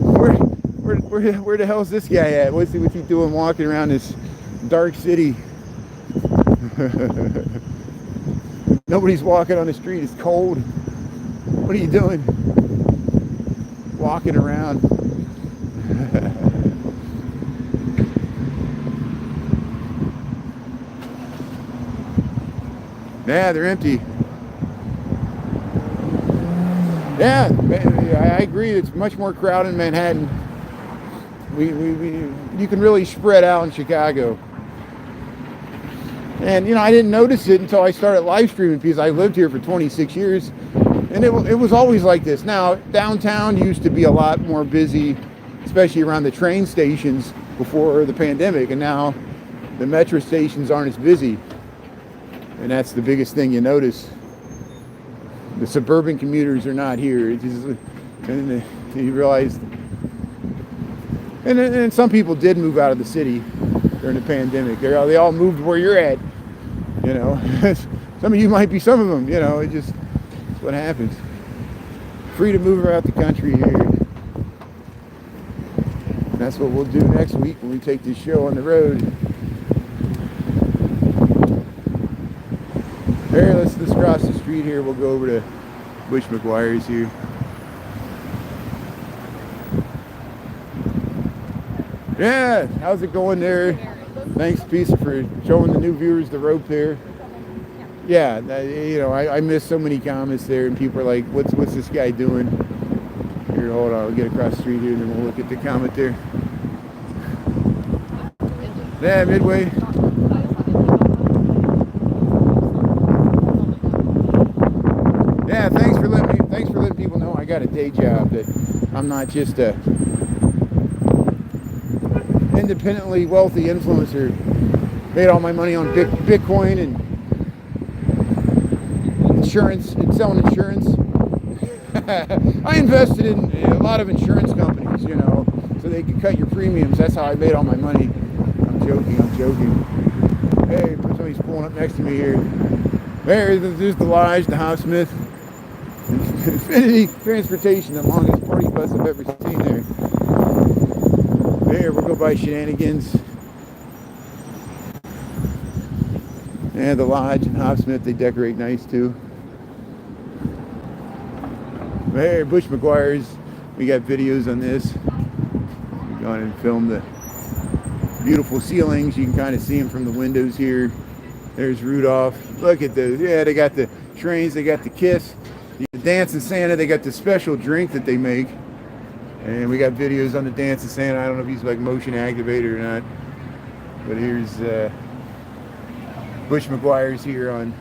where the hell is this guy at? What's he doing walking around this dark city?" Nobody's walking on the street. It's cold. What are you doing? Walking around. Yeah, they're empty. Yeah, I agree. It's much more crowded in Manhattan. You can really spread out in Chicago. And, you know, I didn't notice it until I started live streaming because I lived here for 26 years. And it was always like this. Now, downtown used to be a lot more busy, especially around the train stations before the pandemic. And now the metro stations aren't as busy. And that's the biggest thing you notice. The suburban commuters are not here. And you realize, and some people did move out of the city during the pandemic. They all moved where you're at. You know, some of you might be some of them. You know, it's what happens. Free to move around the country here. And that's what we'll do next week when we take this show on the road. Here, let's cross the street here. We'll go over to Bush McGuire's here. Yeah, how's it going there? Thanks, Pisa, for showing the new viewers the rope there. Yeah, I missed so many comments there, and people are like, "What's this guy doing?" Here, hold on, we'll get across the street here, and then we'll look at the comment there. Yeah, Midway. Yeah, thanks for letting people know I got a day job, that I'm not just a independently wealthy influencer. Made all my money on Bitcoin and insurance and selling insurance. I invested in a lot of insurance companies, so they could cut your premiums. That's how I made all my money. I'm joking. Hey, somebody's pulling up next to me here. There's the Lodge, the Housemith, Infinity Transportation, the longest party bus I've ever seen there. There, we'll go by Shenanigans. Yeah, the Lodge and Housemith, they decorate nice too. There, Bush McGuire's. We got videos on this. We're going and film the beautiful ceilings. You can kind of see them from the windows here. There's Rudolph. Look at those. Yeah, they got the trains. They got the Kiss. The Dancing Santa. They got the special drink that they make. And we got videos on the Dancing Santa. I don't know if he's like motion activated or not. But here's Bush McGuire's here on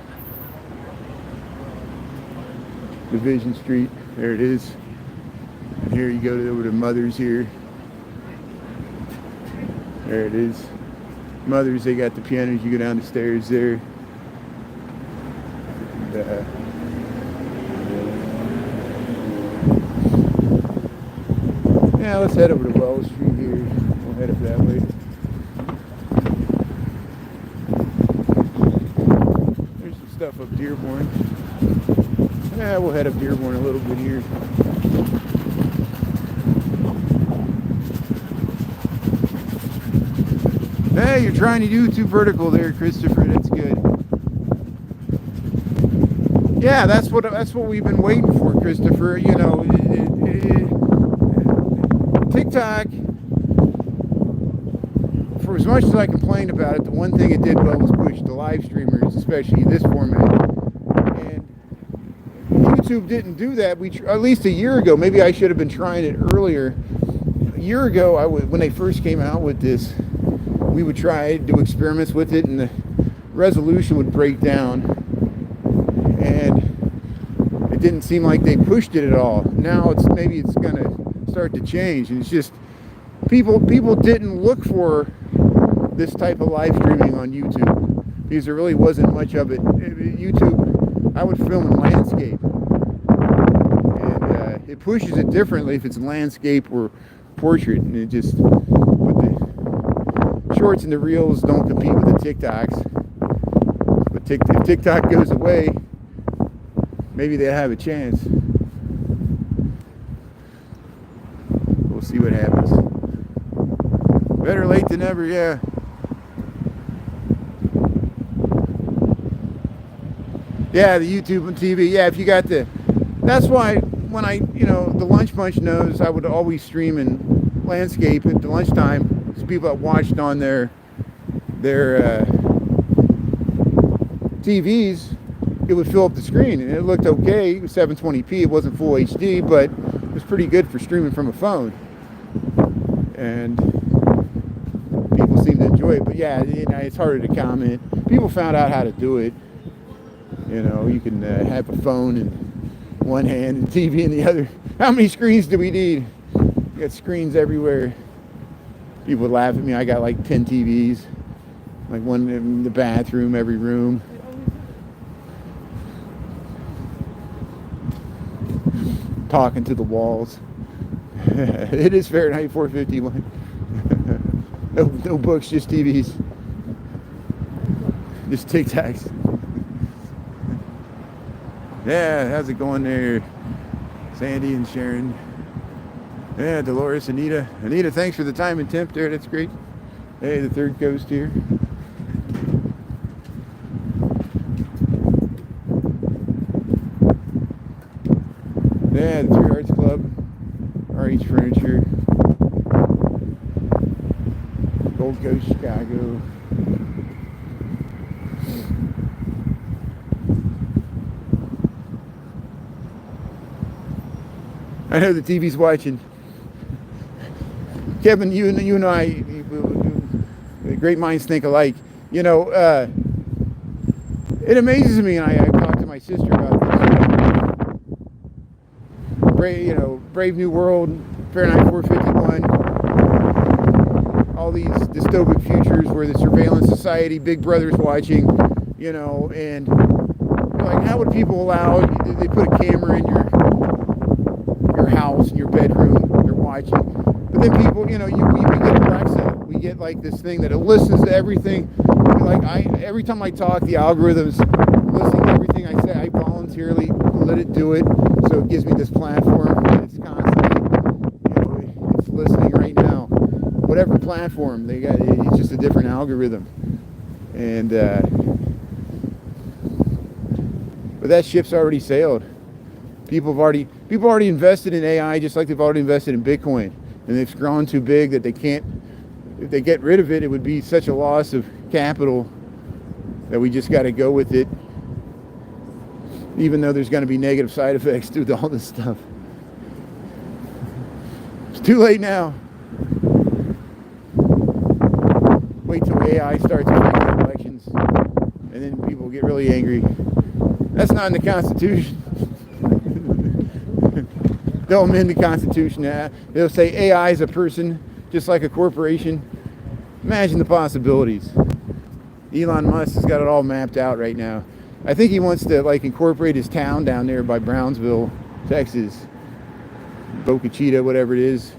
Division Street. There it is. And here you go over to Mother's here. There it is. Mother's, they got the pianos. You go down the stairs there. And, yeah, let's head over to Wells Street here. We'll head up that way. There's some stuff up Dearborn. Yeah, we'll head up Dearborn a little bit here. Hey, you're trying to YouTube vertical there, Christopher. That's good. Yeah, that's what we've been waiting for, Christopher. TikTok, for as much as I complained about it, the one thing it did well was push the live streamers, especially this format. And YouTube didn't do that. At least a year ago. Maybe I should have been trying it earlier. A year ago, when they first came out with this, we would try to do experiments with it, and the resolution would break down, and it didn't seem like they pushed it at all. Now maybe it's gonna start to change, and it's just people didn't look for this type of live streaming on YouTube because there really wasn't much of it. YouTube, I would film in landscape, and it pushes it differently if it's landscape or portrait, and it just, with the shorts and the reels don't compete with the TikToks. But if TikTok goes away, maybe they have a chance. We'll see what happens. Better late than never, yeah. Yeah, the YouTube and TV. Yeah, if you got that's why when the Lunch Bunch knows I would always stream in landscape at the lunchtime. So people that watched on their TVs, it would fill up the screen, and it looked okay. It was 720p. It wasn't full HD, but it was pretty good for streaming from a phone. And people seem to enjoy it. But yeah, it's harder to comment. People found out how to do it. You can have a phone in one hand and TV in the other. How many screens do we need? We got screens everywhere. People would laugh at me. I got like 10 TVs, like one in the bathroom, every room. Talking to the walls. It is Fahrenheit 451. No books, just TVs. Just Tic Tacs. Yeah, how's it going there? Sandy and Sharon. Yeah, Dolores, Anita. Anita, thanks for the time and temp there. That's great. Hey, the Third Coast here. Yeah, the Three Arts Club. RH Furniture. Gold Coast, Chicago. I know the TV's watching. Kevin, you and I, great minds think alike. You know, it amazes me, and I talked to my sister about this. Brave New World, Fahrenheit 451, all these dystopic futures where the surveillance society, Big Brother's watching, you know, and like, how would people allow? They put a camera in your house, in your bedroom, they're watching. But then people, we get Alexa, we get like this thing that it listens to everything. Like every time I talk, the algorithm's listening to everything I say. I voluntarily let it do it, so it gives me this platform. And it's constantly, it's listening right now. Whatever platform they got, it's just a different algorithm. And but that ship's already sailed. People already invested in AI, just like they've already invested in Bitcoin. And it's grown too big that they can't, if they get rid of it, it would be such a loss of capital that we just got to go with it, even though there's going to be negative side effects to all this stuff. It's too late now. Wait till AI starts affecting elections, and then people get really angry. That's not in the Constitution. They'll amend the Constitution. They'll say AI is a person, just like a corporation. Imagine the possibilities. Elon Musk has got it all mapped out right now. I think he wants to incorporate his town down there by Brownsville, Texas. Boca Chica, whatever it is.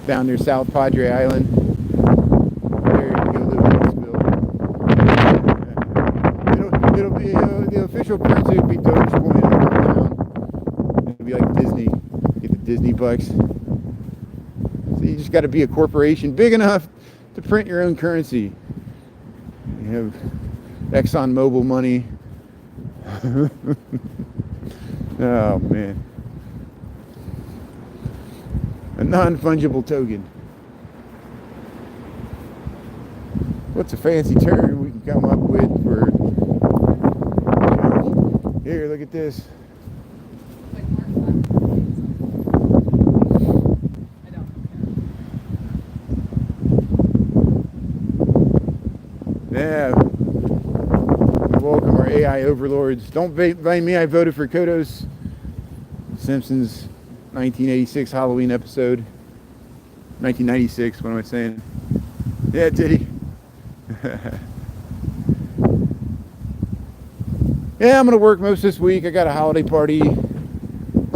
Down there, South Padre Island. There you go, live in Huntsville. It'll be the official currency will be Dogecoin. It'll be like Disney. Get the Disney bucks. So you just got to be a corporation big enough to print your own currency. You have ExxonMobil money. Oh man. A non-fungible token. What's a fancy term we can come up with for, here, look at this. Yeah. Welcome our AI overlords. Don't blame me, I voted for Kodos. Simpsons 1986 Halloween episode. 1996, what am I saying? Yeah, did he? Yeah, I'm going to work most this week. I got a holiday party.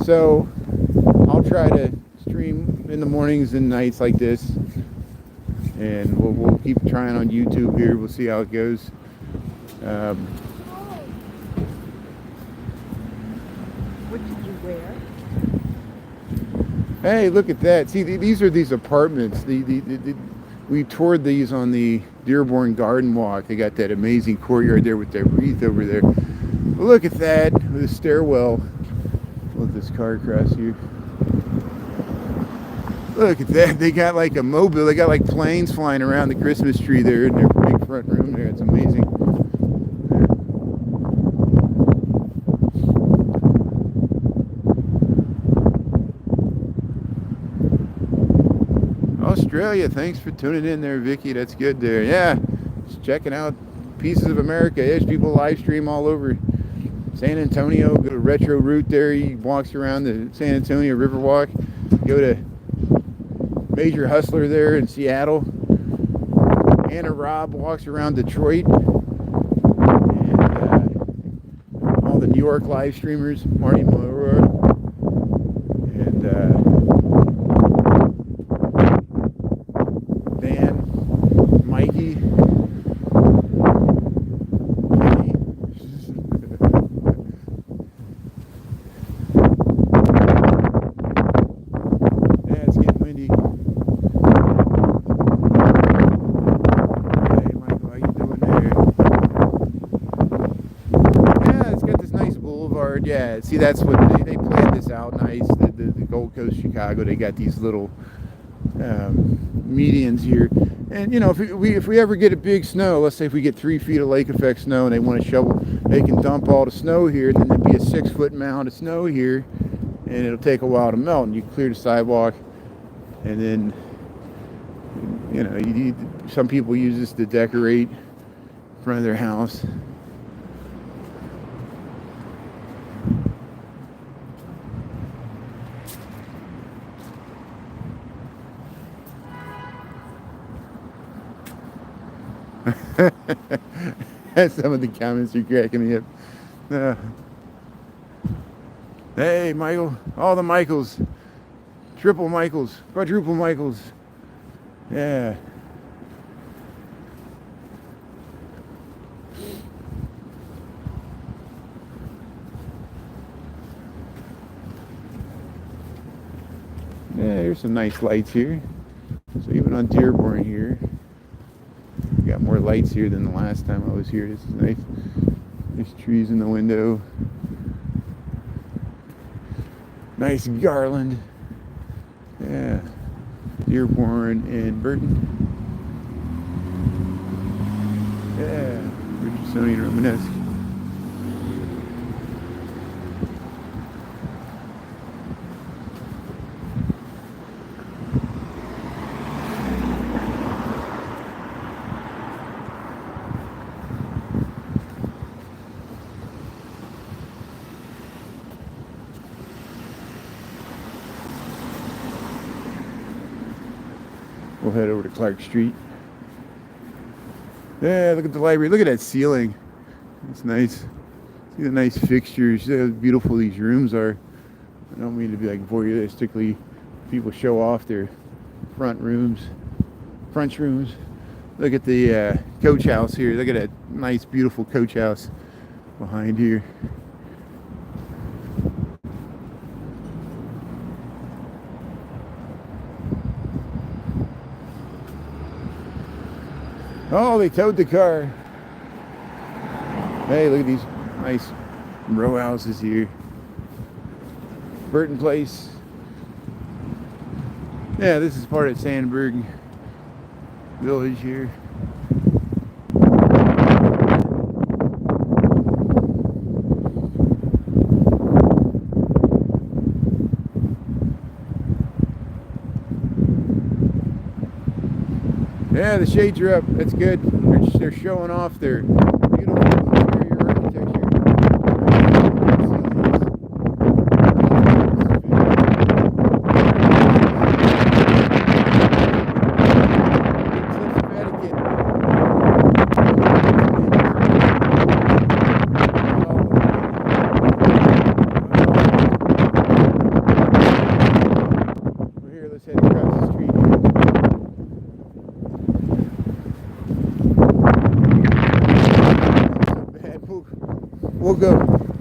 So I'll try to stream in the mornings and nights like this. And we'll keep trying on YouTube here. We'll see how it goes. What did you wear? Hey, look at that. See, these are these apartments. We toured these on the Dearborn Garden Walk. They got that amazing courtyard there with that wreath over there. Look at that, with a stairwell. Let this car across here. Look at that. They got like a mobile. They got like planes flying around the Christmas tree there in their big front room there. It's amazing. Australia, thanks for tuning in there, Vicky. That's good there. Yeah, just checking out Pieces of America. There's people live stream all over San Antonio. Go to Retro Route there. He walks around the San Antonio Riverwalk. Go to Major Hustler there in Seattle. Anna Robb walks around Detroit. And all the New York live streamers. Marty Moore. And Dan, Mikey. Yeah, see, that's what they planned this out nice. The Gold Coast, Chicago, they got these little medians here. And if we ever get a big snow, let's say if we get 3 feet of lake effect snow and they want to shovel, they can dump all the snow here. Then there'd be a 6-foot mound of snow here, and it'll take a while to melt, and you clear the sidewalk, and then some people use this to decorate in front of their house. Some of the comments are cracking me up. Hey, Michael, all the Michaels, triple Michaels, quadruple Michaels. Yeah. Yeah, here's some nice lights here. So even on Dearborn here, we got more lights here than the last time I was here. This is nice. There's trees in the window. Nice garland. Yeah. Dearborn and Burton. Yeah. Richardsonian Romanesque. We'll head over to Clark Street. Yeah, look at the library. Look at that ceiling. It's nice. See the nice fixtures. See how beautiful these rooms are. I don't mean to be like voyeuristically. People show off their front rooms. Look at the coach house here. Look at that nice, beautiful coach house behind here. Oh, they towed the car. Hey, look at these nice row houses here. Burton Place. Yeah, this is part of Sandburg Village here. Yeah, the shades are up. That's good. They're showing off their beautiful interior architecture. Here, let's head across the street here.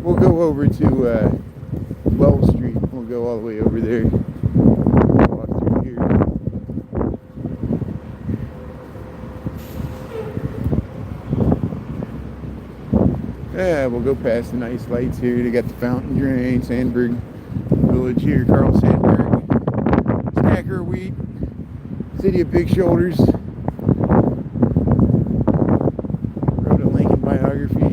We'll go over to Wells Street. We'll go all the way over there. Walk through here. Yeah, we'll go past the nice lights here. They got the fountain drain, Sandburg Village here, Carl Sandburg, Stacker of Wheat, City of Big Shoulders. Wrote a Lincoln biography.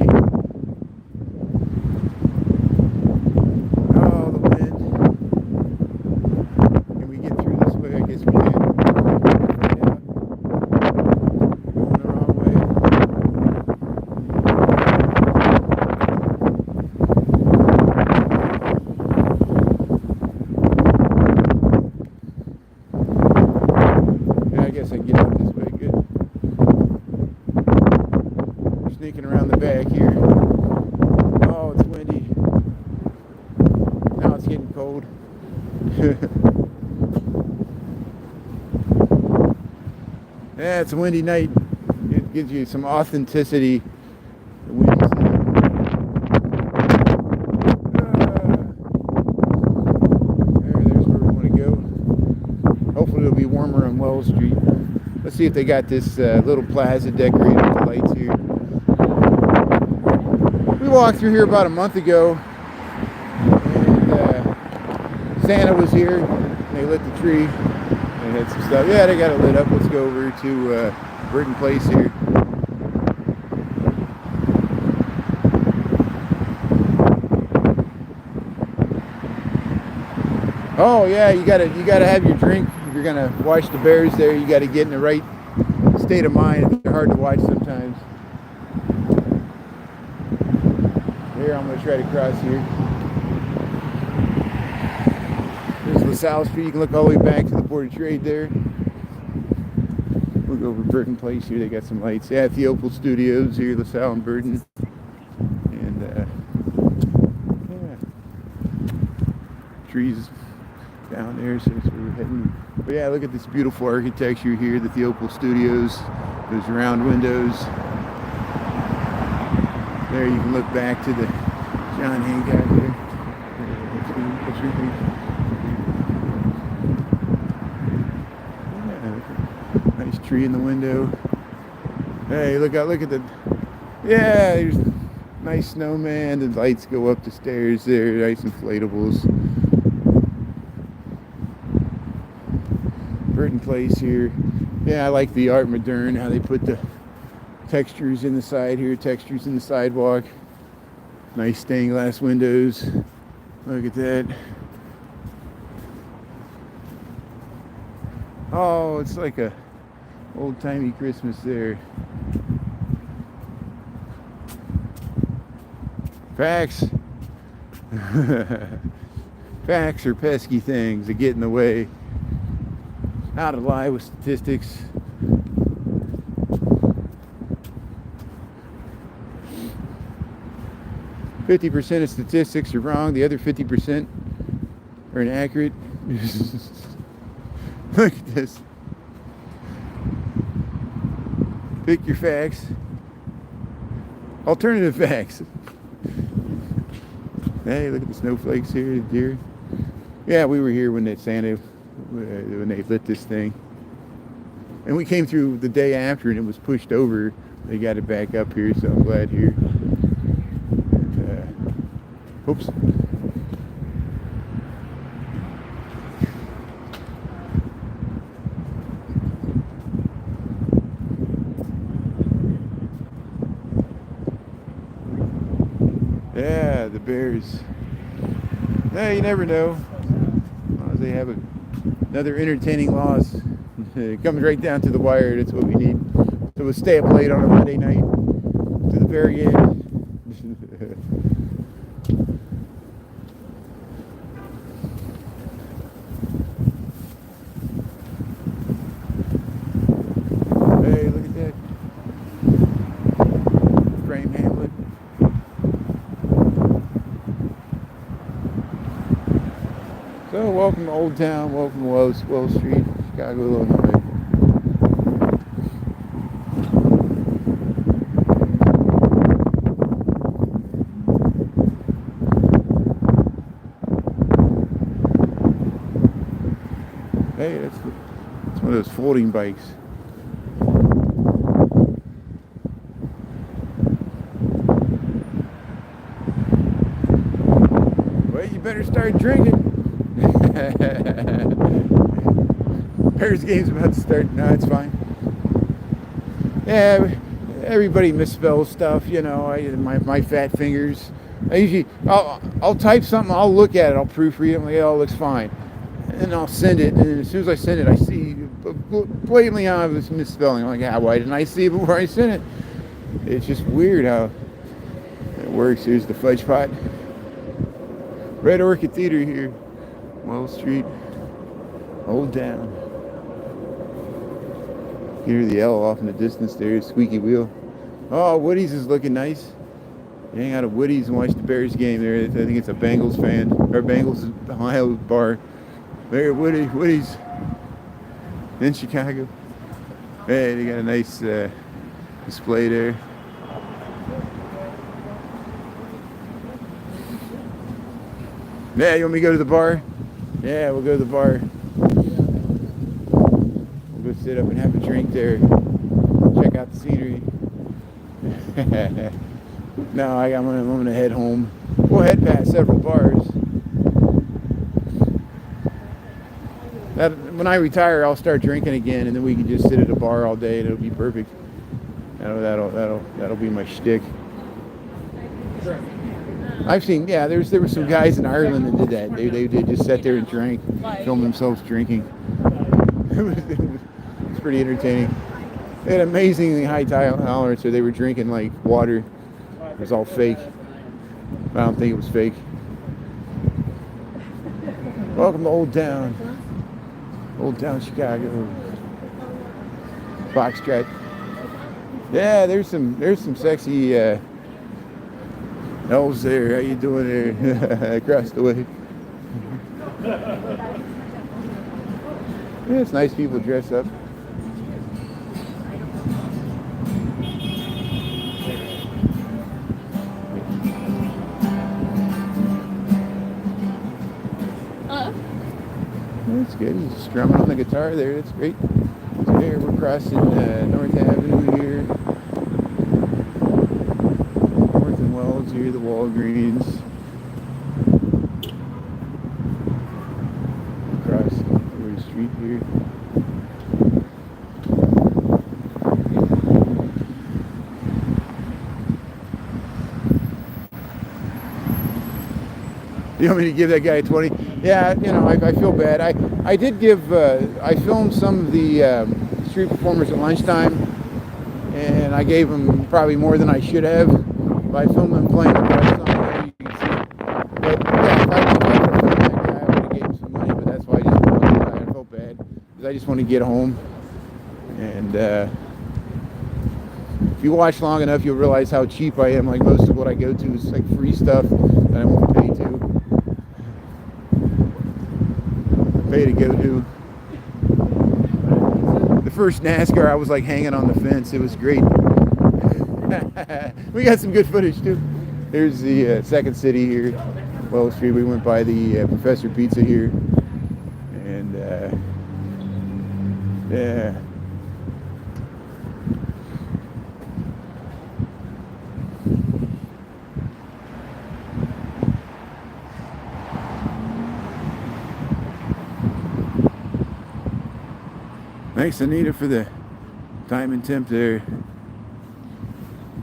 Sneaking around the back here. Oh, it's windy. Now it's getting cold. Yeah, it's a windy night. It gives you some authenticity. The winds. There's where we want to go. Hopefully it'll be warmer on Wells Street. Let's see if they got this little plaza decorated with the lights here. We walked through here about a month ago, and Santa was here. They lit the tree. They had some stuff. Yeah, they got it lit up. Let's go over to Burton Place here. Oh yeah, you gotta have your drink if you're gonna watch the bears there. You gotta get in the right state of mind. They're hard to watch sometimes. Here, I'm gonna try to cross here. There's LaSalle Street. You can look all the way back to the Board of Trade there. We'll go over Burton Place here. They got some lights. Yeah, the Opal Studios here, LaSalle and Burton. And yeah, trees down there, so that's where we're heading. But yeah, look at this beautiful architecture here, the Opal Studios, those round windows. There you can look back to the John Hancock there. Yeah, nice tree in the window. Hey, look out, look at the, yeah, there's a nice snowman. The lights go up the stairs there, nice inflatables. Burton Place here. Yeah, I like the Art Moderne, how they put the textures in the side here, textures in the sidewalk. Nice stained glass windows. Look at that. Oh, it's like a old-timey Christmas there. Facts. Facts are pesky things that get in the way. How to lie with statistics. %50 of statistics are wrong. The other 50% are inaccurate. Look at this. Pick your facts. Alternative facts. Hey, look at the snowflakes here, the deer. Yeah, we were here when that Santa, when they lit this thing. And we came through the day after and it was pushed over. They got it back up here, so I'm glad here. Oops. Yeah, the bears. Hey, you never know. As long as they have another entertaining loss. It comes right down to the wire. That's what we need. So we'll stay up late on a Monday night to the very end. Hey, look at that. Frame Hamlet. So welcome to Old Town, welcome to Wells Street, Chicago, Illinois. Hey, that's one of those folding bikes. Well, you better start drinking. Bears game's about to start. No, it's fine. Yeah, everybody misspells stuff, you know. My fat fingers. I'll type something. I'll look at it. I'll proofread it. I'm like, oh, it looks fine. And I'll send it. And as soon as I send it, I see blatantly obvious misspelling. I'm like, yeah, why didn't I see it before I sent it? It's just weird how it works. Here's the fudge pot. Red Orchid Theater here. Wells Street, Old Town. Hear the L off in the distance there, squeaky wheel. Oh, Woody's is looking nice. You hang out at Woody's and watch the Bears game there. I think it's a Bengals fan, or Bengals Ohio bar. There, Woody's in Chicago. Hey, they got a nice display there. Yeah, you want me to go to the bar? Yeah, we'll go to the bar. We'll go sit up and have a drink there. Check out the scenery. No, I'm gonna head home. We'll head past several bars. When I retire, I'll start drinking again, and then we can just sit at a bar all day, and it'll be perfect. That'll be my shtick. I've seen, yeah, there were some guys in Ireland that did that. They just sat there and drank, filmed themselves drinking. It's pretty entertaining. They had amazingly high tolerance, so they were drinking like water. It was all fake. I don't think it was fake. Welcome to Old Town. Old Town Chicago. Foxtrot. Yeah, there's some sexy elves there. How you doing there? Across the way. Yeah, it's nice people dress up. That's good. He's strumming on the guitar there. That's great. So here we're crossing North Avenue here. North and Wells here, the Walgreens. Across the street here. You want me to give that guy a 20? Yeah, you know, I feel bad. I did give, I filmed some of the street performers at lunchtime, and I gave them probably more than I should have. But I filmed them playing the best song there, you can see. But yeah, if I would have filmed that guy, I would have gave him some money, but that's why I just filmed that guy. I felt bad, because I just want to get home. And if you watch long enough, you'll realize how cheap I am. Like most of what I go to is like free stuff that I won't pay to. Pay to go to. The first NASCAR, I was like hanging on the fence. It was great. We got some good footage too. There's the second city here, Wells Street. We went by the Professor Pizza here, and yeah. Thanks, Anita, for the time and temp there.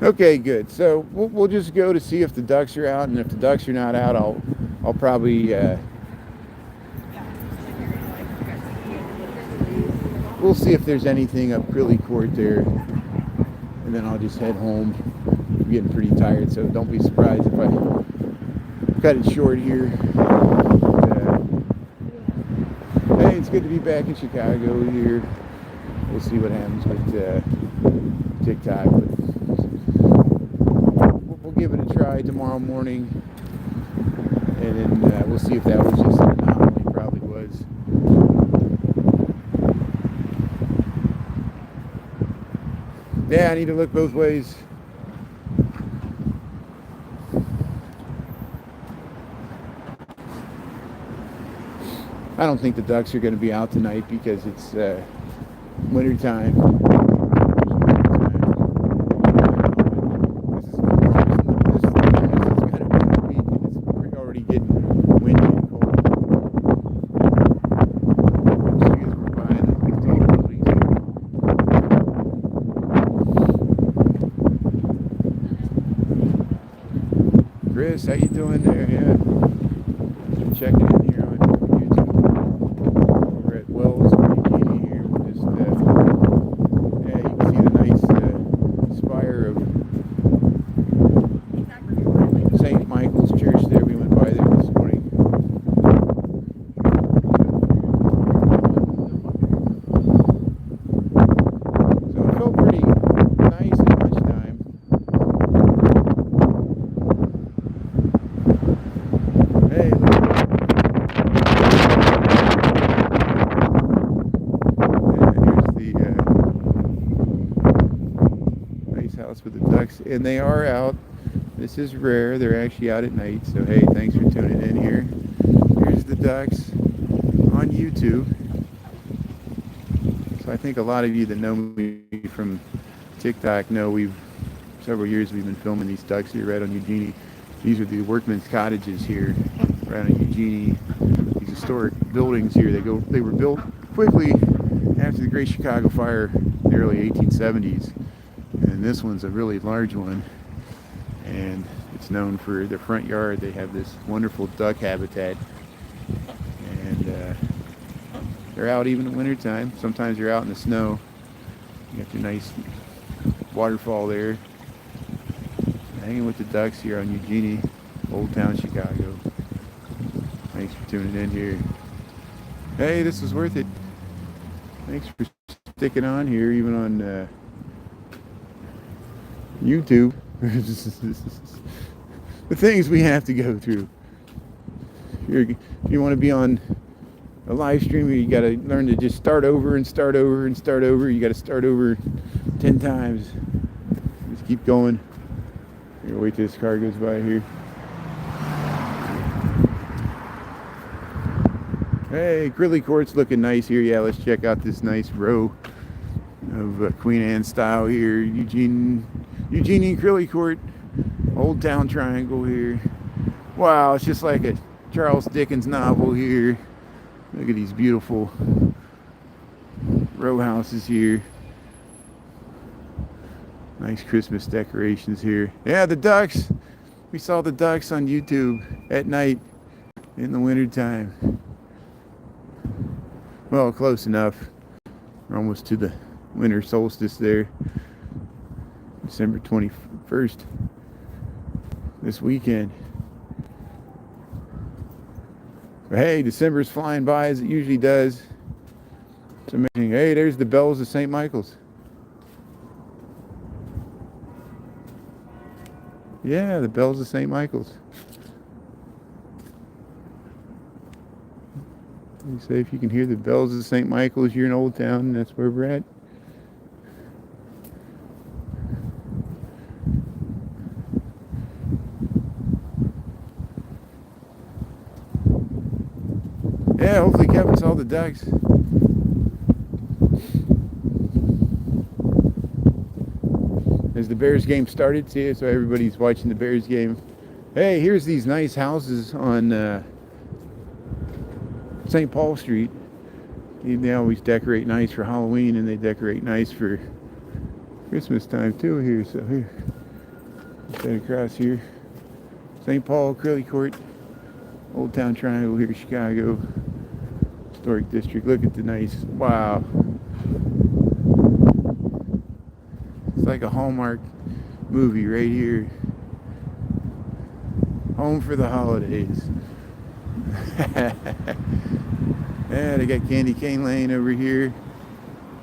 Okay, good. So we'll just go to see if the ducks are out, and if the ducks are not out, I'll probably we'll see if there's anything up Crilly Court there, and then I'll just head home. I'm getting pretty tired, so don't be surprised if I cut it short here. Hey, it's good to be back in Chicago here. We'll see what happens with TikTok. But we'll give it a try tomorrow morning, and then we'll see if that was just an anomaly. Probably was. Yeah, I need to look both ways. I don't think the ducks are going to be out tonight because it's winter time. This is kind of weak, and it's already getting windy and cold. See as we're by the tall buildings here. Chris, how you doing there? Yeah, checking in here on YouTube. We're at Wells Street here. Just yeah, you can see the nice spire of St. Michael's Church there. We went by there this morning. So it felt pretty nice at lunchtime. Hey, look. House with the ducks, and they are out. This is rare. They're actually out at night. So hey, thanks for tuning in here. Here's the ducks on YouTube. So I think a lot of you that know me from TikTok know several years we've been filming these ducks here right on Eugenie. These are the workmen's cottages here right on Eugenie. These historic buildings here. They were built quickly after the Great Chicago Fire in the early 1870s. And this one's a really large one. and it's known for their front yard. They have this wonderful duck habitat, and they're out even in wintertime. Sometimes you're out in the snow. You got your nice waterfall there. Hanging with the ducks here on Eugenie, Old Town Chicago. Thanks for tuning in here. Hey, this was worth it. Thanks for sticking on here, even on YouTube. The things we have to go through. If you want to be on a live stream, you got to learn to just start over and start over and start over. You got to start over 10 times. Just keep going. Here, wait till this car goes by here. Hey, Grilly Court's looking nice here. Yeah, let's check out this nice row of Queen Anne style here. Eugenie Grilly Court, Old Town Triangle here. Wow, it's just like a Charles Dickens novel here. Look at these beautiful row houses here. Nice Christmas decorations here. Yeah, the ducks. We saw the ducks on YouTube at night in the wintertime. Well, close enough. We're almost to the winter solstice there. December 21st. This weekend. But hey, December's flying by as it usually does. It's amazing. Hey, there's the bells of St. Michael's. Yeah, the bells of St. Michael's. You say if you can hear the bells of St. Michael's, you're in Old Town, and that's where we're at. Yeah, hopefully Kevin saw the ducks. As the Bears game started, see, so everybody's watching the Bears game. Hey, here's these nice houses on St. Paul Street. They always decorate nice for Halloween, and they decorate nice for Christmas time too here. So here, right across here, St. Paul, Grilly Court, Old Town Triangle here, Chicago, Historic District. Look at the nice, wow. It's like a Hallmark movie right here. Home for the holidays. Yeah, they got Candy Cane Lane over here.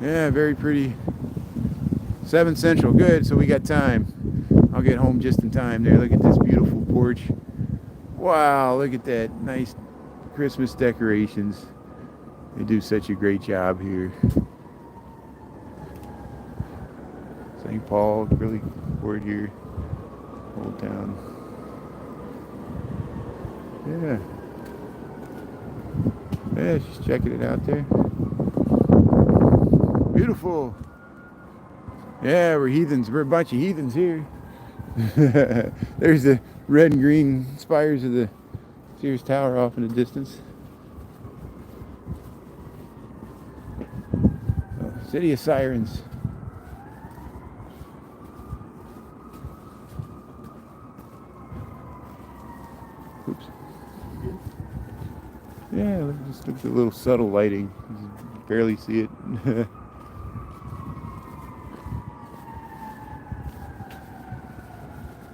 Yeah, very pretty. 7 Central, good, so we got time. I'll get home just in time there. Look at this beautiful porch. Wow, look at that. Nice Christmas decorations. They do such a great job here. St. Paul, really forward here. Old Town. Yeah. Yeah, just checking it out there. Beautiful. Yeah, we're heathens. We're a bunch of heathens here. There's the red and green spires of the Sears Tower off in the distance. City of Sirens. Oops. Yeah, just look at the little subtle lighting. You can barely see it.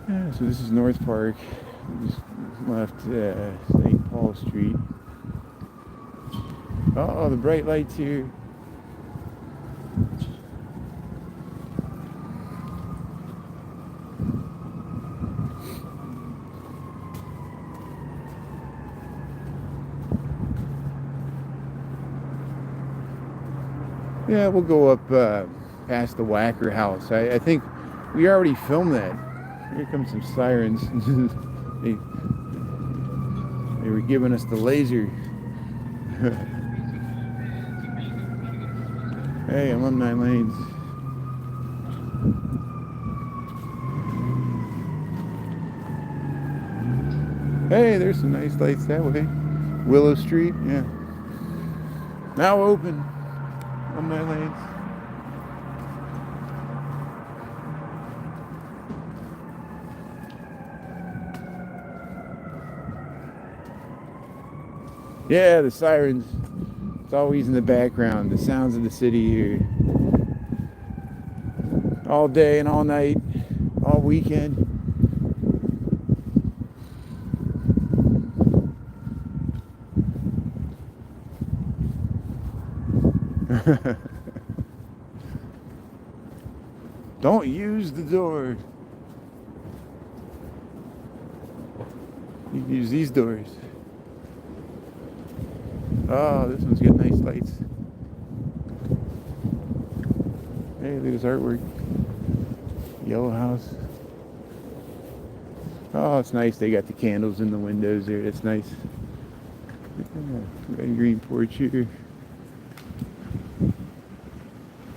Yeah, so this is North Park. We just left St. Paul Street. Oh, the bright lights here. Yeah, we'll go up past the Whacker House. I think we already filmed that. Here comes some sirens. They were giving us the laser. Hey, Alumni Lanes. Hey, there's some nice lights that way. Willow Street, yeah. Now open. Alumni Lanes. Yeah, the sirens. It's always in the background. The sounds of the city here. All day and all night, all weekend. Don't use the door. You can use these doors. Oh, this one's got nice lights. Hey, look at this artwork. Yellow house. Oh, it's nice. They got the candles in the windows there. That's nice. Red and green porch here.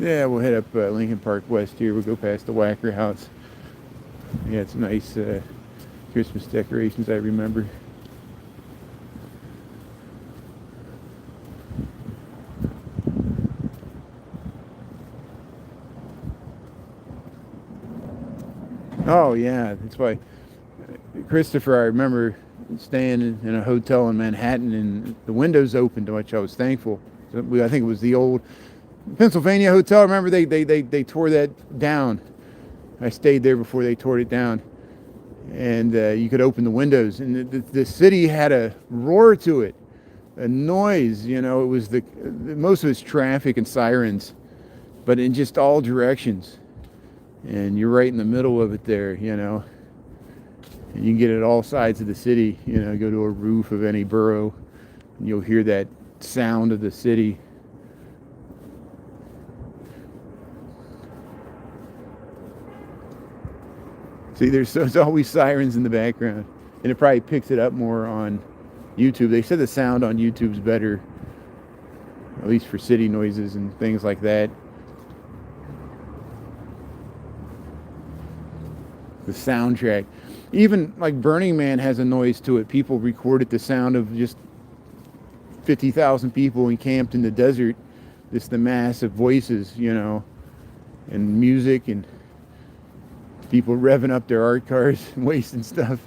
Yeah, we'll head up Lincoln Park West here. We'll go past the Wacker house. Yeah, it's nice Christmas decorations, I remember. Oh, yeah, that's why Christopher, I remember staying in a hotel in Manhattan and the windows opened, to which I was thankful. I think it was the old Pennsylvania hotel. Remember they tore that down. I stayed there before they tore it down. And you could open the windows. And the city had a roar to it, a noise. You know, it was most of it's traffic and sirens, but in just all directions. And you're right in the middle of it there, you know. And you can get it all sides of the city, you know, go to a roof of any borough, and you'll hear that sound of the city. See, there's always sirens in the background, and it probably picks it up more on YouTube. They said the sound on YouTube's better, at least for city noises and things like that. The soundtrack, even like Burning Man has a noise to it. People recorded the sound of just 50,000 people encamped in the desert. Just the mass of voices, you know, and music and people revving up their art cars and wasting stuff.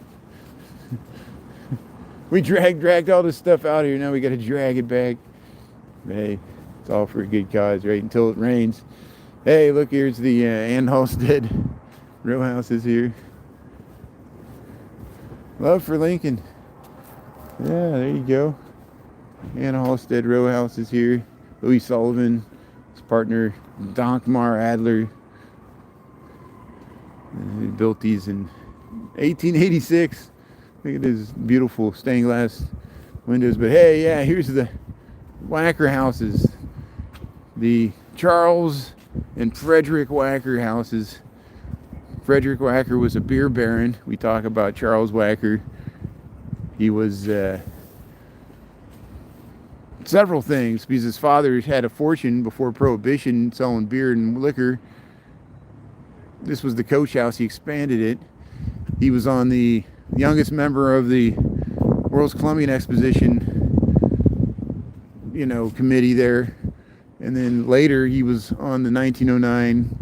We dragged all this stuff out here. Now we got to drag it back. Hey, it's all for a good cause, right? Until it rains. Hey, look, here's the Ann Halstead row house is here. Love for Lincoln. Yeah, there you go. Ann Halstead row house is here. Louis Sullivan, his partner Donkmar Adler. They built these in 1886. Look at these beautiful stained glass windows. But hey, yeah, here's the Wacker houses. The Charles and Frederick Wacker houses. Frederick Wacker was a beer baron. We talk about Charles Wacker. He was several things, because his father had a fortune before Prohibition selling beer and liquor. This was the coach house. He expanded it. He was on the youngest member of the World's Columbian Exposition, you know, committee there. And then later he was on the 1909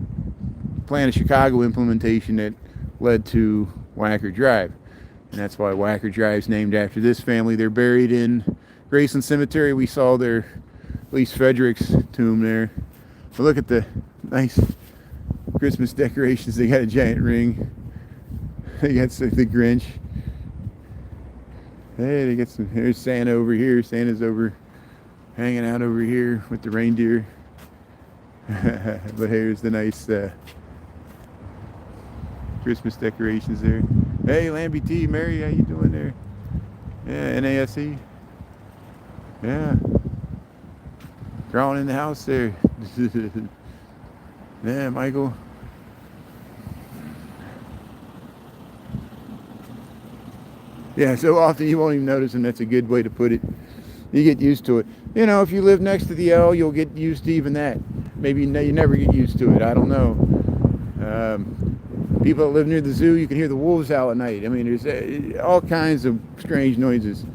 Plan of Chicago implementation that led to Wacker Drive. And that's why Wacker Drive's named after this family. They're buried in Graceland Cemetery. We saw their, at least Frederick's tomb there. But look at the nice Christmas decorations. They got a giant ring. They got the Grinch. Hey, they got some, there's Santa over here. Santa's over, hanging out over here with the reindeer. But here's the nice Christmas decorations there. Hey, Lambie T, Mary, how you doing there? Yeah, NASE. Yeah. Crawling in the house there. Yeah, Michael. Yeah, so often you won't even notice them. That's a good way to put it. You get used to it. You know, if you live next to the L, you'll get used to even that. Maybe you never get used to it. I don't know. People that live near the zoo, you can hear the wolves howl at night. I mean, there's all kinds of strange noises.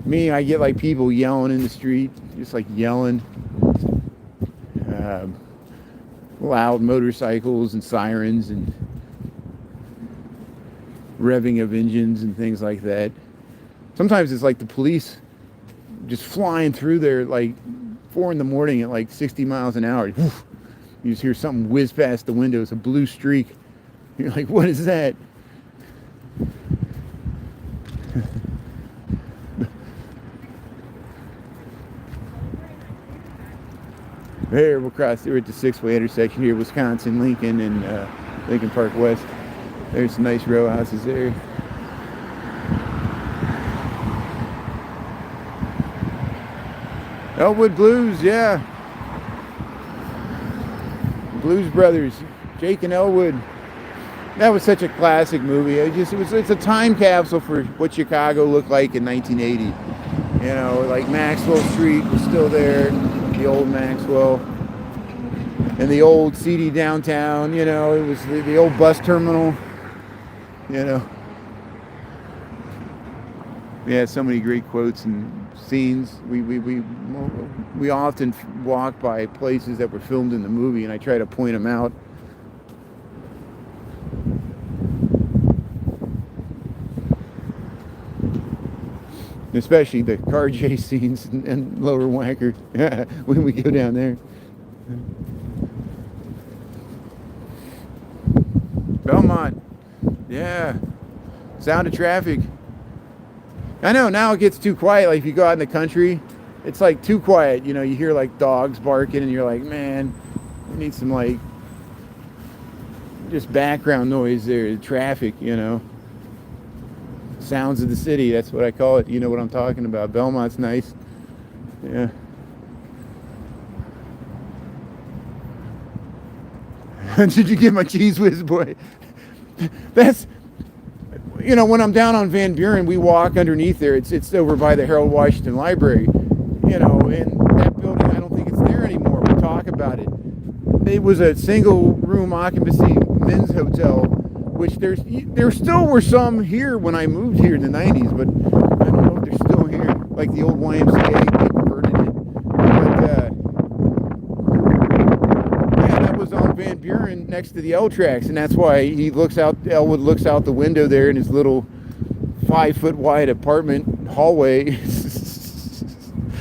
Me, I get like people yelling in the street, just like yelling. Loud motorcycles and sirens and revving of engines and things like that. Sometimes it's like the police just flying through there at like 4 in the morning at like 60 miles an hour. Woof. You just hear something whiz past the window. It's a blue streak. You're like, what is that? There, we'll cross through at the 6-way intersection here, Wisconsin, Lincoln, and Lincoln Park West. There's some nice row houses there. Elwood Blues, yeah. Blues Brothers, Jake and Elwood. That was such a classic movie. It's a time capsule for what Chicago looked like in 1980. You know, like Maxwell Street was still there, the old Maxwell, and the old seedy downtown. You know, it was the old bus terminal. You know, we had so many great quotes and scenes. We often walk by places that were filmed in the movie, and I try to point them out. Especially the car chase scenes in Lower Wacker when we go down there. Belmont, yeah, sound of traffic. I know now it gets too quiet. Like if you go out in the country, it's like too quiet. You know, you hear like dogs barking, and you're like, man, we need some like just background noise there. Traffic, you know. Sounds of the city, that's what I call it. You know what I'm talking about. Belmont's nice. Yeah. Did you get my cheese whiz, boy? That's, you know, when I'm down on Van Buren, we walk underneath there. It's over by the Harold Washington Library. You know, and that building, I don't think it's there anymore. We talk about it. It was a single room occupancy men's hotel, which there still were some here when I moved here in the 90s, but I don't know if they're still here. Like the old YMCA, they converted it. But yeah, that was on Van Buren next to the L tracks, and that's why Elwood looks out the window there in his little 5-foot wide apartment hallway.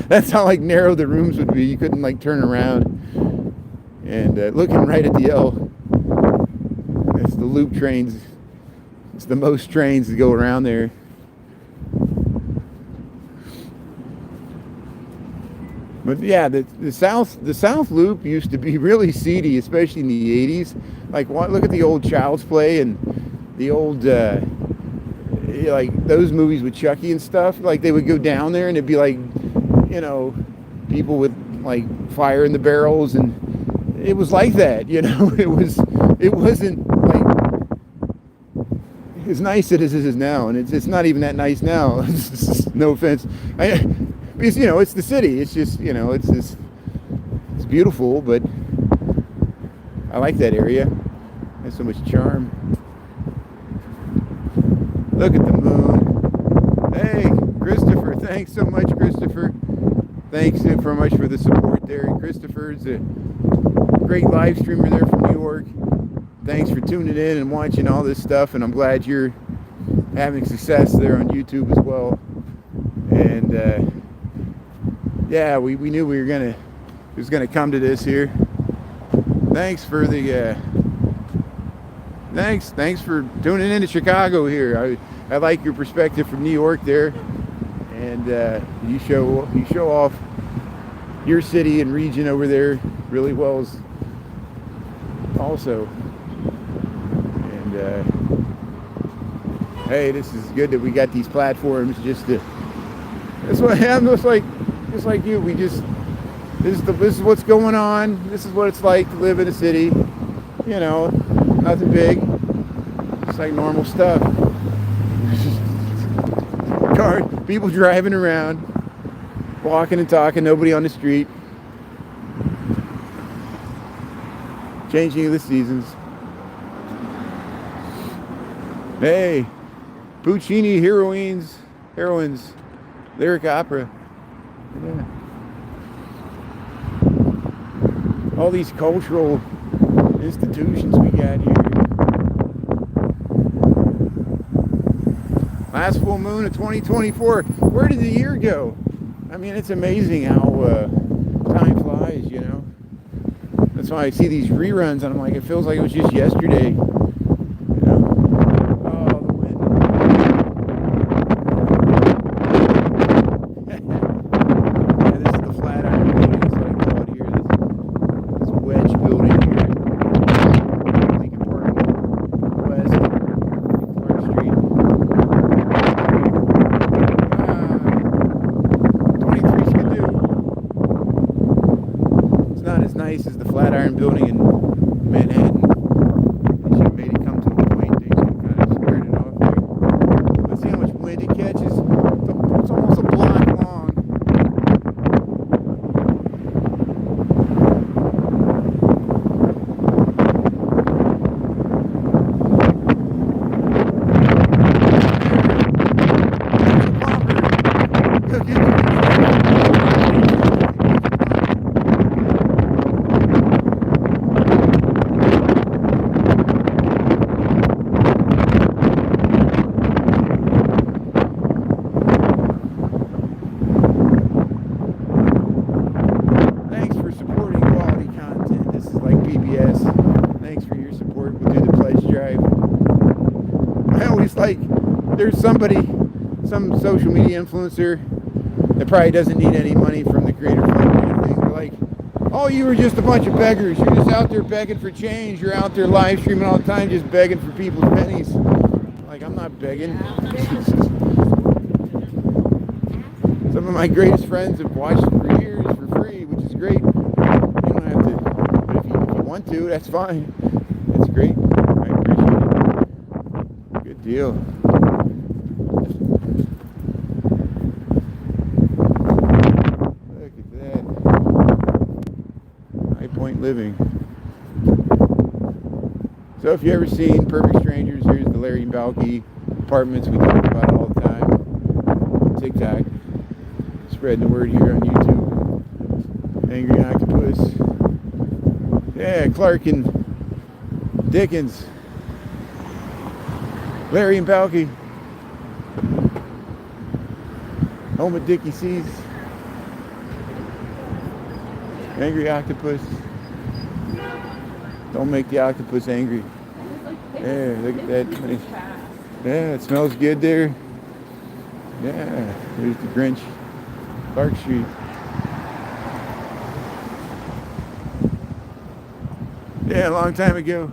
That's how like narrow the rooms would be. You couldn't like turn around. And looking right at the L. It's the loop trains. It's the most trains that go around there. But yeah, the South Loop used to be really seedy, especially in the 80s. Like look at the old Child's Play and the old like those movies with Chucky and stuff. Like they would go down there and it'd be like, you know, people with like fire in the barrels, and it was like that. You know, it wasn't as nice as it is now, and it's not even that nice now. No offense, because you know it's the city. It's just, you know, it's beautiful, but I like that area. It has so much charm. Look at the moon. Hey, Christopher, thanks so much, Christopher. Thanks so much for the support there. And Christopher's a great live streamer there from New York. Thanks for tuning in and watching all this stuff, and I'm glad you're having success there on YouTube as well. And yeah, we knew it was gonna come to this here. Thanks for the thanks for tuning in to Chicago here. I like your perspective from New York there, and you show off your city and region over there really well as also. Hey, this is good that we got these platforms just to. That's what I'm just like you. This is what's going on. This is what it's like to live in a city. You know, nothing big. It's like normal stuff. Cars, people driving around, walking and talking. Nobody on the street. Changing of the seasons. Hey, Puccini heroines, lyric opera. Yeah. All these cultural institutions we got here. Last full moon of 2024. Where did the year go? I mean, it's amazing how time flies, you know. That's why I see these reruns and I'm like, it feels like it was just yesterday. You know? Oh, the wind. Yeah, this is the Flatiron building, that's what I call it here. This wedge building here. Lincoln Park West, Clark Street. 23 Skidoo. It's not as nice as the Flatiron building in Manhattan. They should have made it come to a point. They should have kind of squared it off there. Let's see how much wind it catches. It's almost a block long. Thanks for supporting quality content. This is like PBS. Thanks for your support. We'll do the pledge drive. I always like, there's somebody, some social media influencer that probably doesn't need any money from the Creator Fund or anything. They're like, oh, you were just a bunch of beggars. You're just out there begging for change. You're out there live streaming all the time just begging for people's pennies. Like, I'm not begging. Some of my greatest friends have watched it for years for free, which is great. You don't have to, but if you want to, that's fine. That's great. I appreciate it. Good deal. Look at that. High Point Living. So if you ever seen Perfect Strangers, here's the Larry and Balky apartments we talk about all the time. TikTok. Spreading the word here on YouTube. Angry Octopus. Yeah, Clark and Dickens. Larry and Balky. Home of Dickie C's. Angry Octopus. Don't make the octopus angry. Yeah, look at that. Yeah, it smells good there. Yeah, there's the Grinch. Clark Street. Yeah, a long time ago.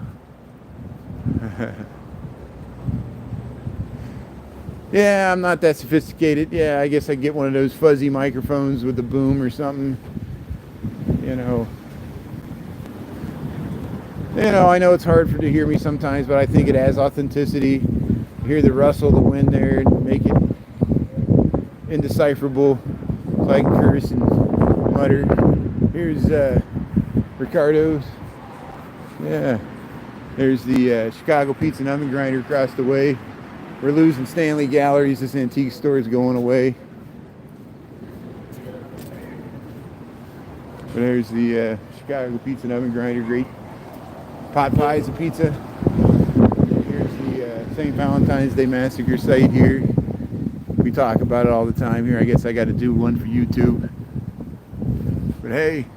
Yeah, I'm not that sophisticated. Yeah, I guess I get one of those fuzzy microphones with a boom or something. You know, I know it's hard to hear me sometimes, but I think it has authenticity. You hear the rustle of the wind there and make it indecipherable. So I can curse and mutter. Here's Ricardo's. Yeah. There's the Chicago Pizza and Oven Grinder across the way. We're losing Stanley Galleries. This antique store is going away. But there's the Chicago Pizza and Oven Grinder. Great pot pies and pizza. Here's the St. Valentine's Day Massacre site here. We talk about it all the time here. I guess I got to do one for YouTube. But hey.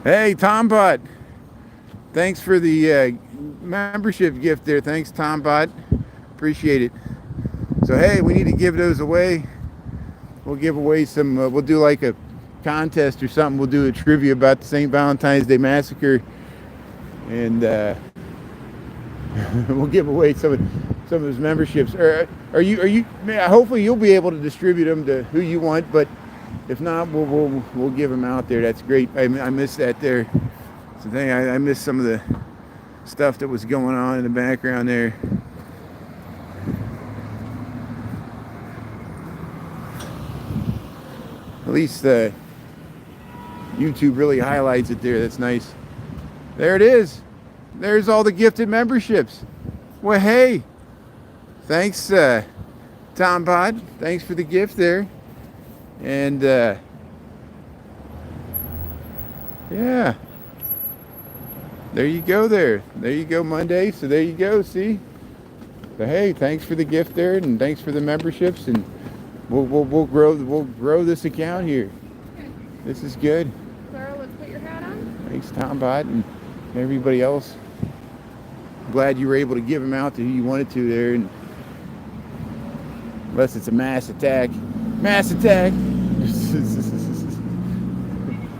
Hey, Tombot. Thanks for the membership gift there. Thanks, Tombot. Appreciate it. So, hey, we need to give those away. We'll give away some, we'll do like a contest or something. We'll do a trivia about the St. Valentine's Day Massacre. And we'll give away some of those memberships. Are you? Hopefully, you'll be able to distribute them to who you want. But if not, we'll give them out there. That's great. I missed that there. It's the thing. I missed some of the stuff that was going on in the background there. At least YouTube really highlights it there. That's nice. There it is. There's all the gifted memberships. Well, hey, thanks, Tom Bod. Thanks for the gift there. And yeah, there you go. There you go. Monday. So there you go. See. So hey, thanks for the gift there, and thanks for the memberships, and we'll grow this account here. This is good. Clara, let's put your hat on. Thanks, Tom Bot and everybody else. Glad you were able to give them out to who you wanted to there, and unless it's a mass attack. Mass attack.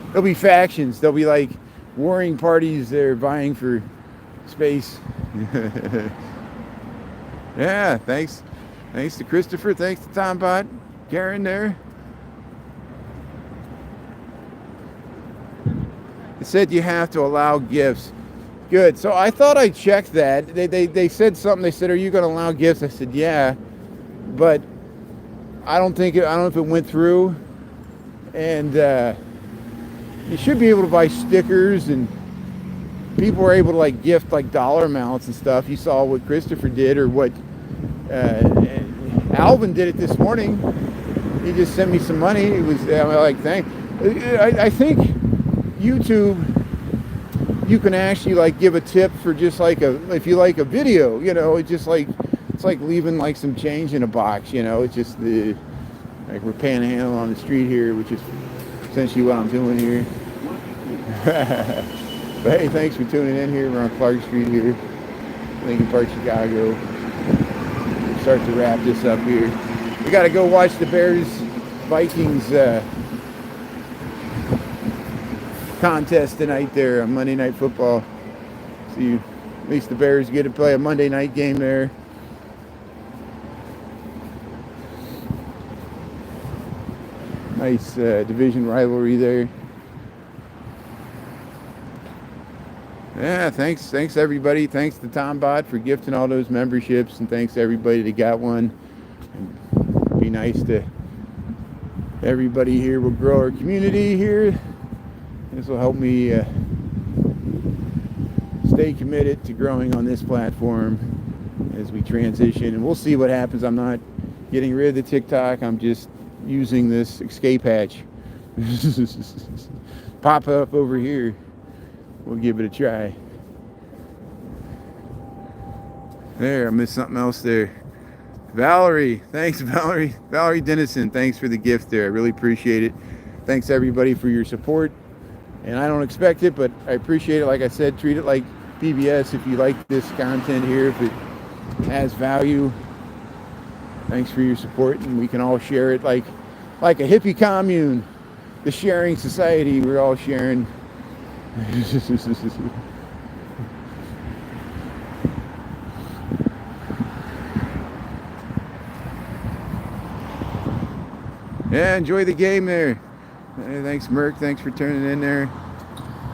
There'll be factions. There'll be like warring parties there vying for space. Yeah, thanks. Thanks to Christopher. Thanks to Tom Bot. Karen there. It said you have to allow gifts. Good. So I thought I checked that. They said something. They said, "Are you going to allow gifts?" I said, "Yeah," but I don't know if it went through. And you should be able to buy stickers, and people were able to like gift like dollar amounts and stuff. You saw what Christopher did, or what Alvin did it this morning. He just sent me some money. It was like, thank. I think YouTube, you can actually like give a tip for just like if you like a video, you know, it's like leaving like some change in a box, you know. It's just like we're panhandling on the street here, which is essentially what I'm doing here. But hey, thanks for tuning in here. We're on Clark Street here, Lincoln Park, Chicago. We'll start to wrap this up here. We got to go watch the Bears-Vikings contest tonight there on Monday Night Football. See, at least the Bears get to play a Monday night game there. Nice division rivalry there. Yeah, thanks everybody. Thanks to Tom Bot for gifting all those memberships, and thanks to everybody that got one. And be nice to everybody here. We'll grow our community here. This will help me stay committed to growing on this platform as we transition. And we'll see what happens. I'm not getting rid of the TikTok. I'm just using this escape hatch. Pop up over here. We'll give it a try. There, I missed something else there. Valerie, thanks Valerie. Valerie Dennison, thanks for the gift there. I really appreciate it. Thanks everybody for your support. And I don't expect it, but I appreciate it. Like I said, treat it like PBS if you like this content here, if it has value. Thanks for your support, and we can all share it like a hippie commune, the sharing society. We're all sharing. Yeah, enjoy the game there. Hey, thanks, Merck. Thanks for turning in there.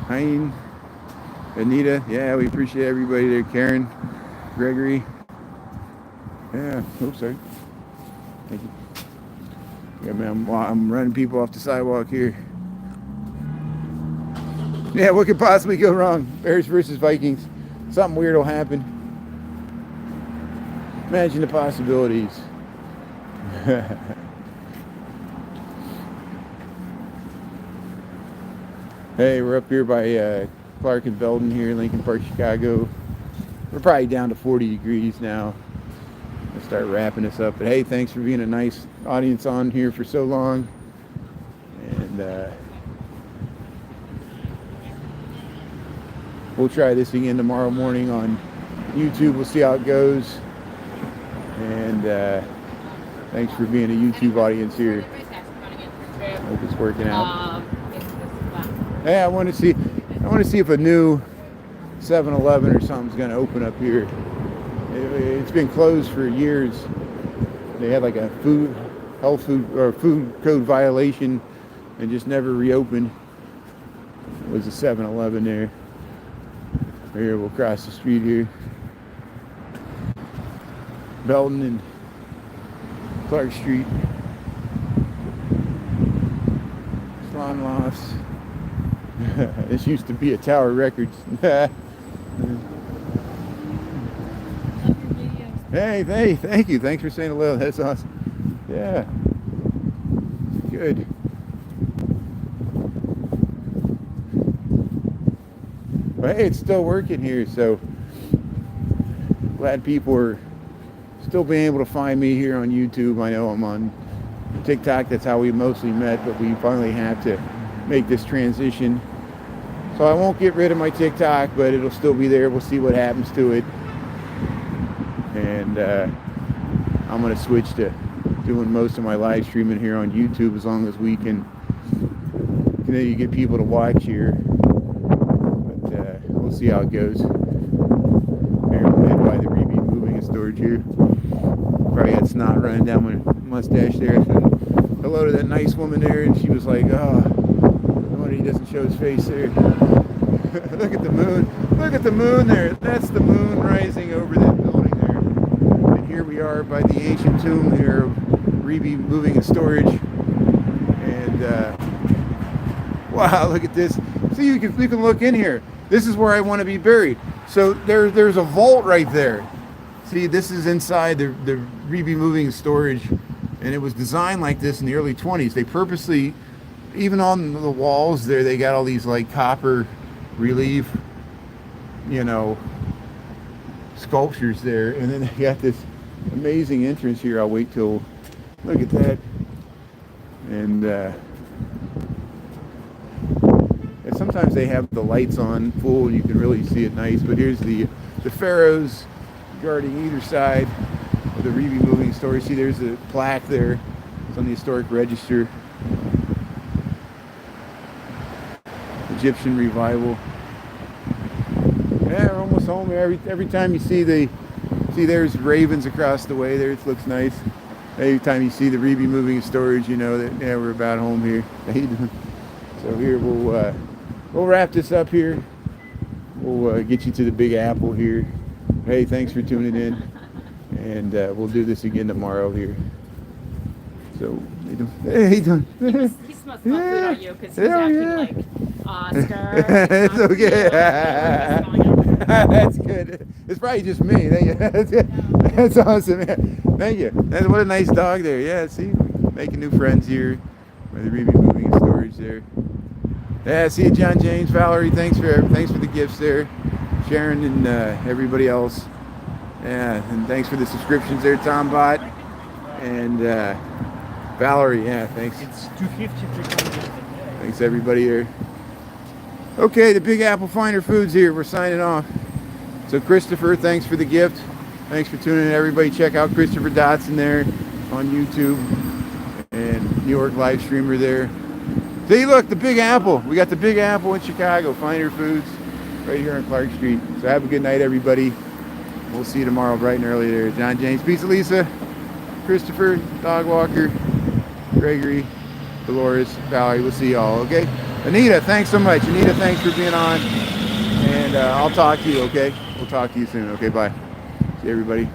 Hein, Anita. Yeah, we appreciate everybody there. Karen, Gregory. Yeah. Oops, sorry. Thank you. Yeah, man, I'm running people off the sidewalk here. Yeah, what could possibly go wrong? Bears versus Vikings. Something weird will happen. Imagine the possibilities. Hey, we're up here by Clark and Belden here, Lincoln Park, Chicago. We're probably down to 40 degrees now. I'll start wrapping this up. But hey, thanks for being a nice audience on here for so long. And we'll try this again tomorrow morning on YouTube. We'll see how it goes. And thanks for being a YouTube audience here. Hope it's working out. Hey, I want to see if a new 7-Eleven or something's going to open up here. It's been closed for years. They had like a food code violation and just never reopened. It was a 7-Eleven there. Here, we'll cross the street here. Belton and Clark Street. Salon Lofts. This used to be a Tower Records. Hey, thank you. Thanks for saying hello. That's awesome. Yeah. Good. But hey, it's still working here, so glad people are still being able to find me here on YouTube. I know I'm on TikTok, that's how we mostly met, but we finally have to make this transition. So I won't get rid of my TikTok, but it'll still be there. We'll see what happens to it. And I'm going to switch to doing most of my live streaming here on YouTube as long as we can continue to get people to watch here. But we'll see how it goes. There, led by the Reby moving and storage here. Probably had snot running down my mustache there. Hello to that nice woman there, and she was like, oh, no wonder he doesn't show his face there. Look at the moon. Look at the moon there. That's the moon rising over that building there. And here we are by the ancient tomb here of Reby moving and storage. And wow, look at this. See, you can look in here. This is where I want to be buried. So there's a vault right there. See, this is inside the Reby moving and storage, and it was designed like this in the early 20s. They purposely, even on the walls there, they got all these like copper relief, you know, sculptures there, and then they got this amazing entrance here. I'll wait till, look at that. And sometimes they have the lights on full and you can really see it nice, but here's the pharaohs guarding either side of the Reby moving storage. See, there's a plaque there. It's on the historic register. Egyptian revival. Yeah, we're almost home. Every time you see there's ravens across the way there. It looks nice. Every time you see the Reby moving and storage, you know that, yeah, we're about home here. So here we'll wrap this up here. We'll get you to the Big Apple here. Hey, thanks for tuning in, and we'll do this again tomorrow here. So, hey, He smells food on you because he's acting like Oscar. It's okay. That's good. It's probably just me. That's awesome. Thank you. What a nice dog there. Yeah, see, making new friends here. By the Reby moving and storage there. Yeah, see you, John James, Valerie. Thanks for the gifts there, Sharon and everybody else. Yeah, and thanks for the subscriptions there, Tom Bot and Valerie. Yeah, thanks. It's 250. Thanks everybody here. Okay, the Big Apple Finer Foods here. We're signing off. So Christopher, thanks for the gift. Thanks for tuning in, everybody. Check out Christopher Dotson there on YouTube and New York live streamer there. See, look, the Big Apple. We got the Big Apple in Chicago, Finer Foods, right here on Clark Street. So have a good night, everybody. We'll see you tomorrow bright and early there. John James, Pizza Lisa, Christopher, Dog Walker, Gregory, Dolores, Valerie. We'll see y'all, okay? Anita, thanks so much. Anita, thanks for being on. And I'll talk to you, okay? We'll talk to you soon. Okay, bye. See everybody.